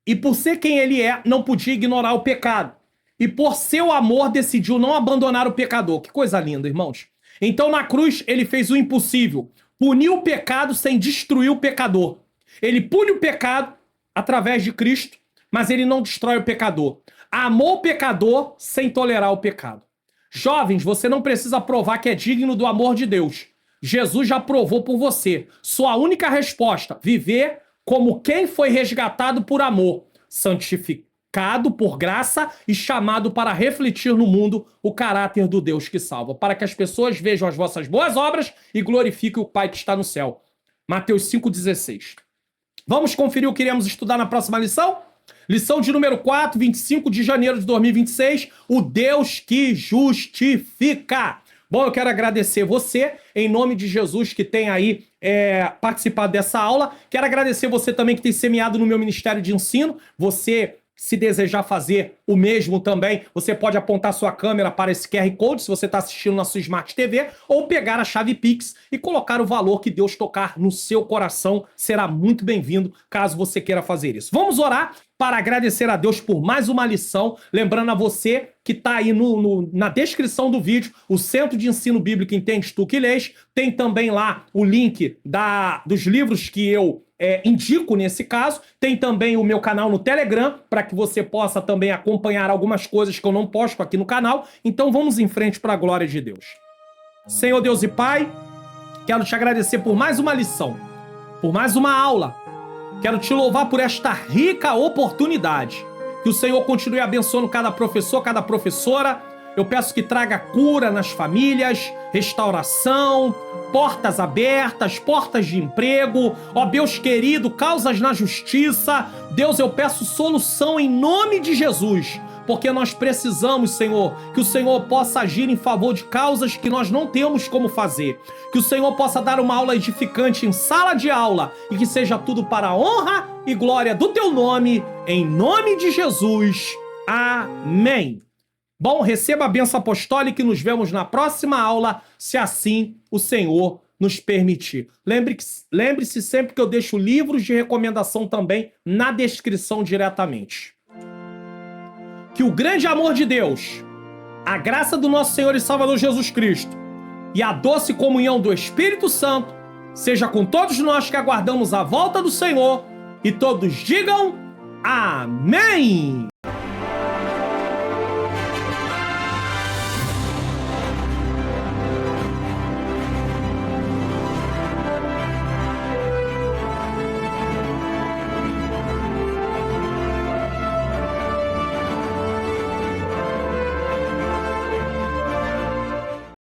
E por ser quem ele é, não podia ignorar o pecado. E por seu amor, decidiu não abandonar o pecador. Que coisa linda, irmãos. Então, na cruz, ele fez o impossível. Puniu o pecado sem destruir o pecador. Ele pune o pecado através de Cristo, mas ele não destrói o pecador. Amou o pecador sem tolerar o pecado. Jovens, você não precisa provar que é digno do amor de Deus. Jesus já provou por você. Sua única resposta, viver como quem foi resgatado por amor, santificado por graça e chamado para refletir no mundo o caráter do Deus que salva, para que as pessoas vejam as vossas boas obras e glorifiquem o Pai que está no céu. Mateus 5,16. Vamos conferir o que iremos estudar na próxima lição? Lição de número 4, 25 de janeiro de 2026, o Deus que justifica. Bom, eu quero agradecer você, em nome de Jesus, que tem aí participado dessa aula. Quero agradecer você também que tem semeado no meu Ministério de Ensino. Você, se desejar fazer o mesmo também, você pode apontar sua câmera para esse QR Code, se você está assistindo na sua Smart TV, ou pegar a chave Pix e colocar o valor que Deus tocar no seu coração. Será muito bem-vindo, caso você queira fazer isso. Vamos orar para agradecer a Deus por mais uma lição. Lembrando a você que está aí na descrição do vídeo, o Centro de Ensino Bíblico Entendes Tu que Lês. Tem também lá o link dos livros que eu indico nesse caso. Tem também o meu canal no Telegram, para que você possa também acompanhar algumas coisas que eu não posto aqui no canal. Então vamos em frente para a glória de Deus. Senhor Deus e Pai, quero te agradecer por mais uma lição, por mais uma aula. Quero te louvar por esta rica oportunidade. Que o Senhor continue abençoando cada professor, cada professora. Eu peço que traga cura nas famílias, restauração, portas abertas, portas de emprego. Ó Deus querido, causas na justiça. Deus, eu peço solução em nome de Jesus. Porque nós precisamos, Senhor, que o Senhor possa agir em favor de causas que nós não temos como fazer. Que o Senhor possa dar uma aula edificante em sala de aula e que seja tudo para a honra e glória do Teu nome, em nome de Jesus. Amém. Bom, receba a bênção apostólica e nos vemos na próxima aula, se assim o Senhor nos permitir. Lembre-se sempre que eu deixo livros de recomendação também na descrição diretamente. Que o grande amor de Deus, a graça do nosso Senhor e Salvador Jesus Cristo e a doce comunhão do Espírito Santo seja com todos nós que aguardamos a volta do Senhor, e todos digam amém!